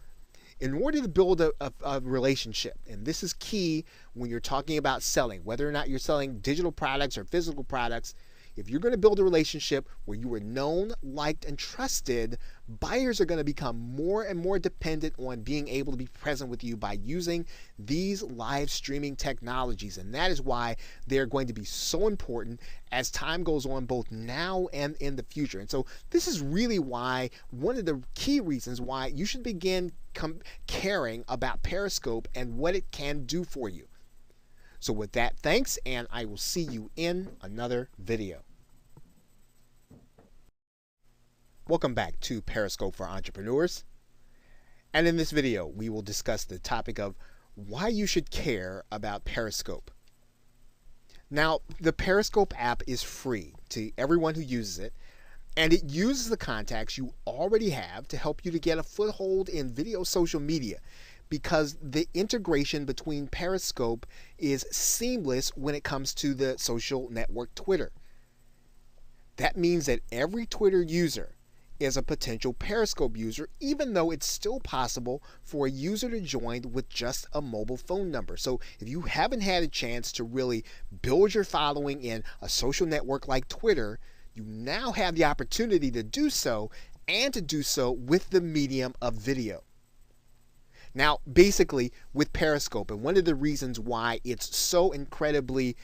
A: in order to build a relationship, and this is key when you're talking about selling, whether or not you're selling digital products or physical products, if you're going to build a relationship where you are known, liked, and trusted, buyers are going to become more and more dependent on being able to be present with you by using these live streaming technologies. And that is why they're going to be so important as time goes on, both now and in the future. And so this is really why, one of the key reasons why you should begin caring about Periscope and what it can do for you. So with that, thanks, and I will see you in another video. Welcome back to Periscope for Entrepreneurs. And in this video, we will discuss the topic of why you should care about Periscope. Now, the Periscope app is free to everyone who uses it, and it uses the contacts you already have to help you to get a foothold in video social media, because the integration between Periscope is seamless when it comes to the social network Twitter. That means that every Twitter user is a potential Periscope user, even though it's still possible for a user to join with just a mobile phone number. So if you haven't had a chance to really build your following in a social network like Twitter, you now have the opportunity to do so, and to do so with the medium of video. Now, basically, with Periscope, and one of the reasons why it's so incredibly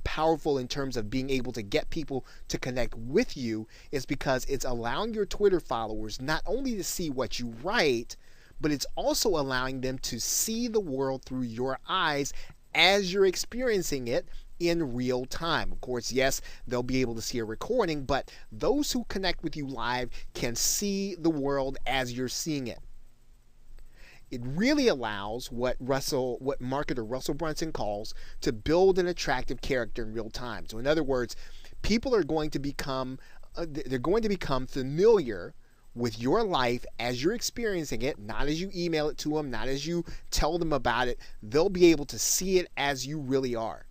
A: powerful in terms of being able to get people to connect with you, is because it's allowing your Twitter followers not only to see what you write, but it's also allowing them to see the world through your eyes as you're experiencing it in real time. Of course, yes, they'll be able to see a recording, but those who connect with you live can see the world as you're seeing it. It really allows what marketer Russell Brunson calls to build an attractive character in real time. So in other words, people are going to become familiar with your life as you're experiencing it, not as you email it to them, not as you tell them about it. They'll be able to see it as you really are.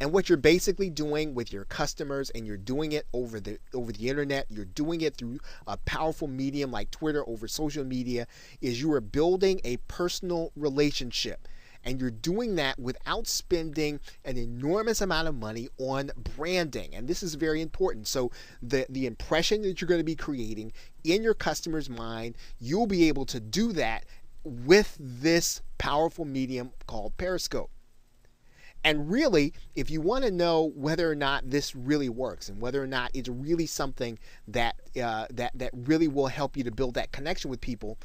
A: And what you're basically doing with your customers, and you're doing it over the internet, you're doing it through a powerful medium like Twitter, over social media, is you are building a personal relationship. And you're doing that without spending an enormous amount of money on branding. And this is very important. So the impression that you're going to be creating in your customer's mind, you'll be able to do that with this powerful medium called Periscope. And really, if you want to know whether or not this really works, and whether or not it's really something that that really will help you to build that connection with people,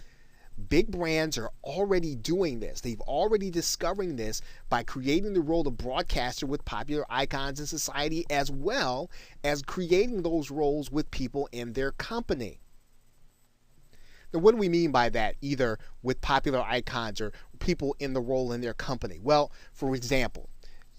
A: big brands are already doing this. They've already discovering this by creating the role of broadcaster with popular icons in society, as well as creating those roles with people in their company. Now, what do we mean by that, either with popular icons or people in the role in their company? Well, for example,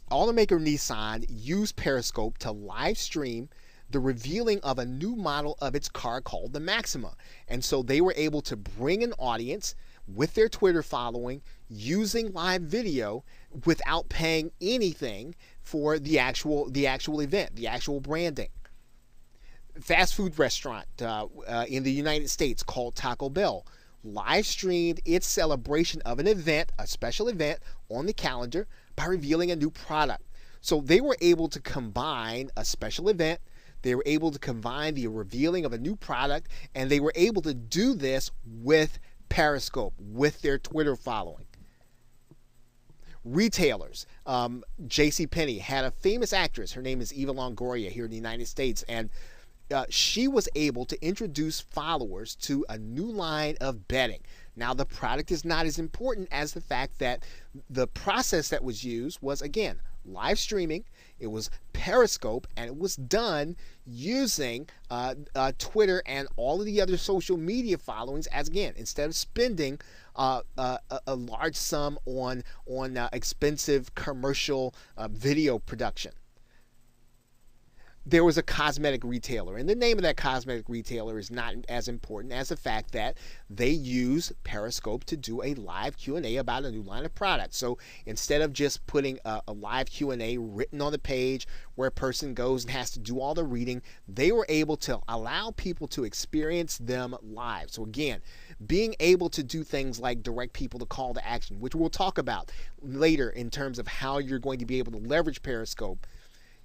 A: automaker Nissan used Periscope to live stream the revealing of a new model of its car called the Maxima. And so they were able to bring an audience with their Twitter following using live video without paying anything for the actual event, the actual branding. Fast food restaurant in the United States called Taco Bell live streamed its celebration of an event, a special event on the calendar, by revealing a new product. So they were able to combine a special event, they were able to combine the revealing of a new product, and they were able to do this with Periscope, with their Twitter following. Retailers, JCPenney had a famous actress, her name is Eva Longoria, here in the United States, and she was able to introduce followers to a new line of bedding. Now, the product is not as important as the fact that the process that was used was, again, live streaming. It was Periscope, and it was done using Twitter and all of the other social media followings, as, again, instead of spending a large sum on expensive commercial video production. There was a cosmetic retailer, and the name of that cosmetic retailer is not as important as the fact that they use Periscope to do a live Q&A about a new line of products. So instead of just putting a live Q&A written on the page where a person goes and has to do all the reading, they were able to allow people to experience them live. So again, being able to do things like direct people to call to action, which we'll talk about later in terms of how you're going to be able to leverage Periscope.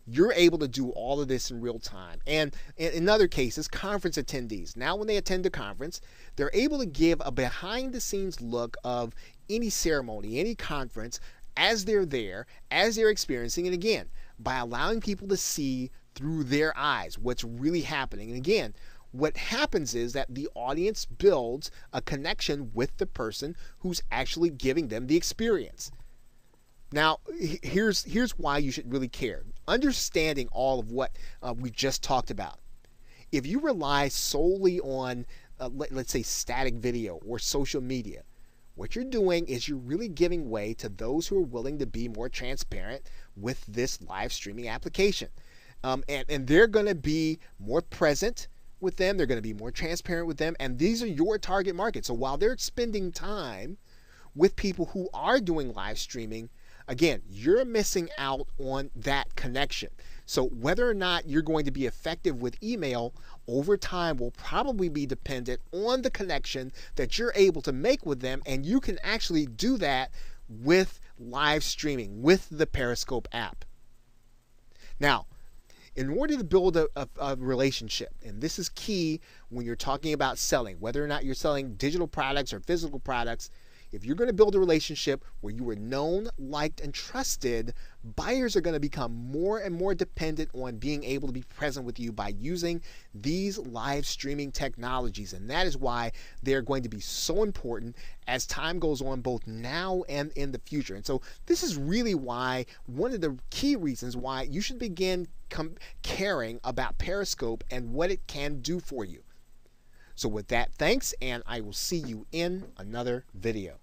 A: You're able to do all of this in real time. And in other cases, conference attendees, now when they attend a conference, they're able to give a behind the scenes look of any ceremony, any conference, as they're there, as they're experiencing it, again, by allowing people to see through their eyes what's really happening. And again, what happens is that the audience builds a connection with the person who's actually giving them the experience. Now, here's why you should really care. Understanding all of what we just talked about. If you rely solely on, let's say, static video or social media, what you're doing is you're really giving way to those who are willing to be more transparent with this live streaming application. And they're going to be more present with them. They're going to be more transparent with them. And these are your target market. So while they're spending time with people who are doing live streaming, again, you're missing out on that connection. So whether or not you're going to be effective with email over time will probably be dependent on the connection that you're able to make with them, and you can actually do that with live streaming, with the Periscope app. Now, in order to build a relationship, and this is key when you're talking about selling, whether or not you're selling digital products or physical products, if you're going to build a relationship where you are known, liked, and trusted, buyers are going to become more and more dependent on being able to be present with you by using these live streaming technologies. And that is why they're going to be so important as time goes on, both now and in the future. And so this is really why, one of the key reasons why you should begin caring about Periscope and what it can do for you. So with that, thanks, and I will see you in another video.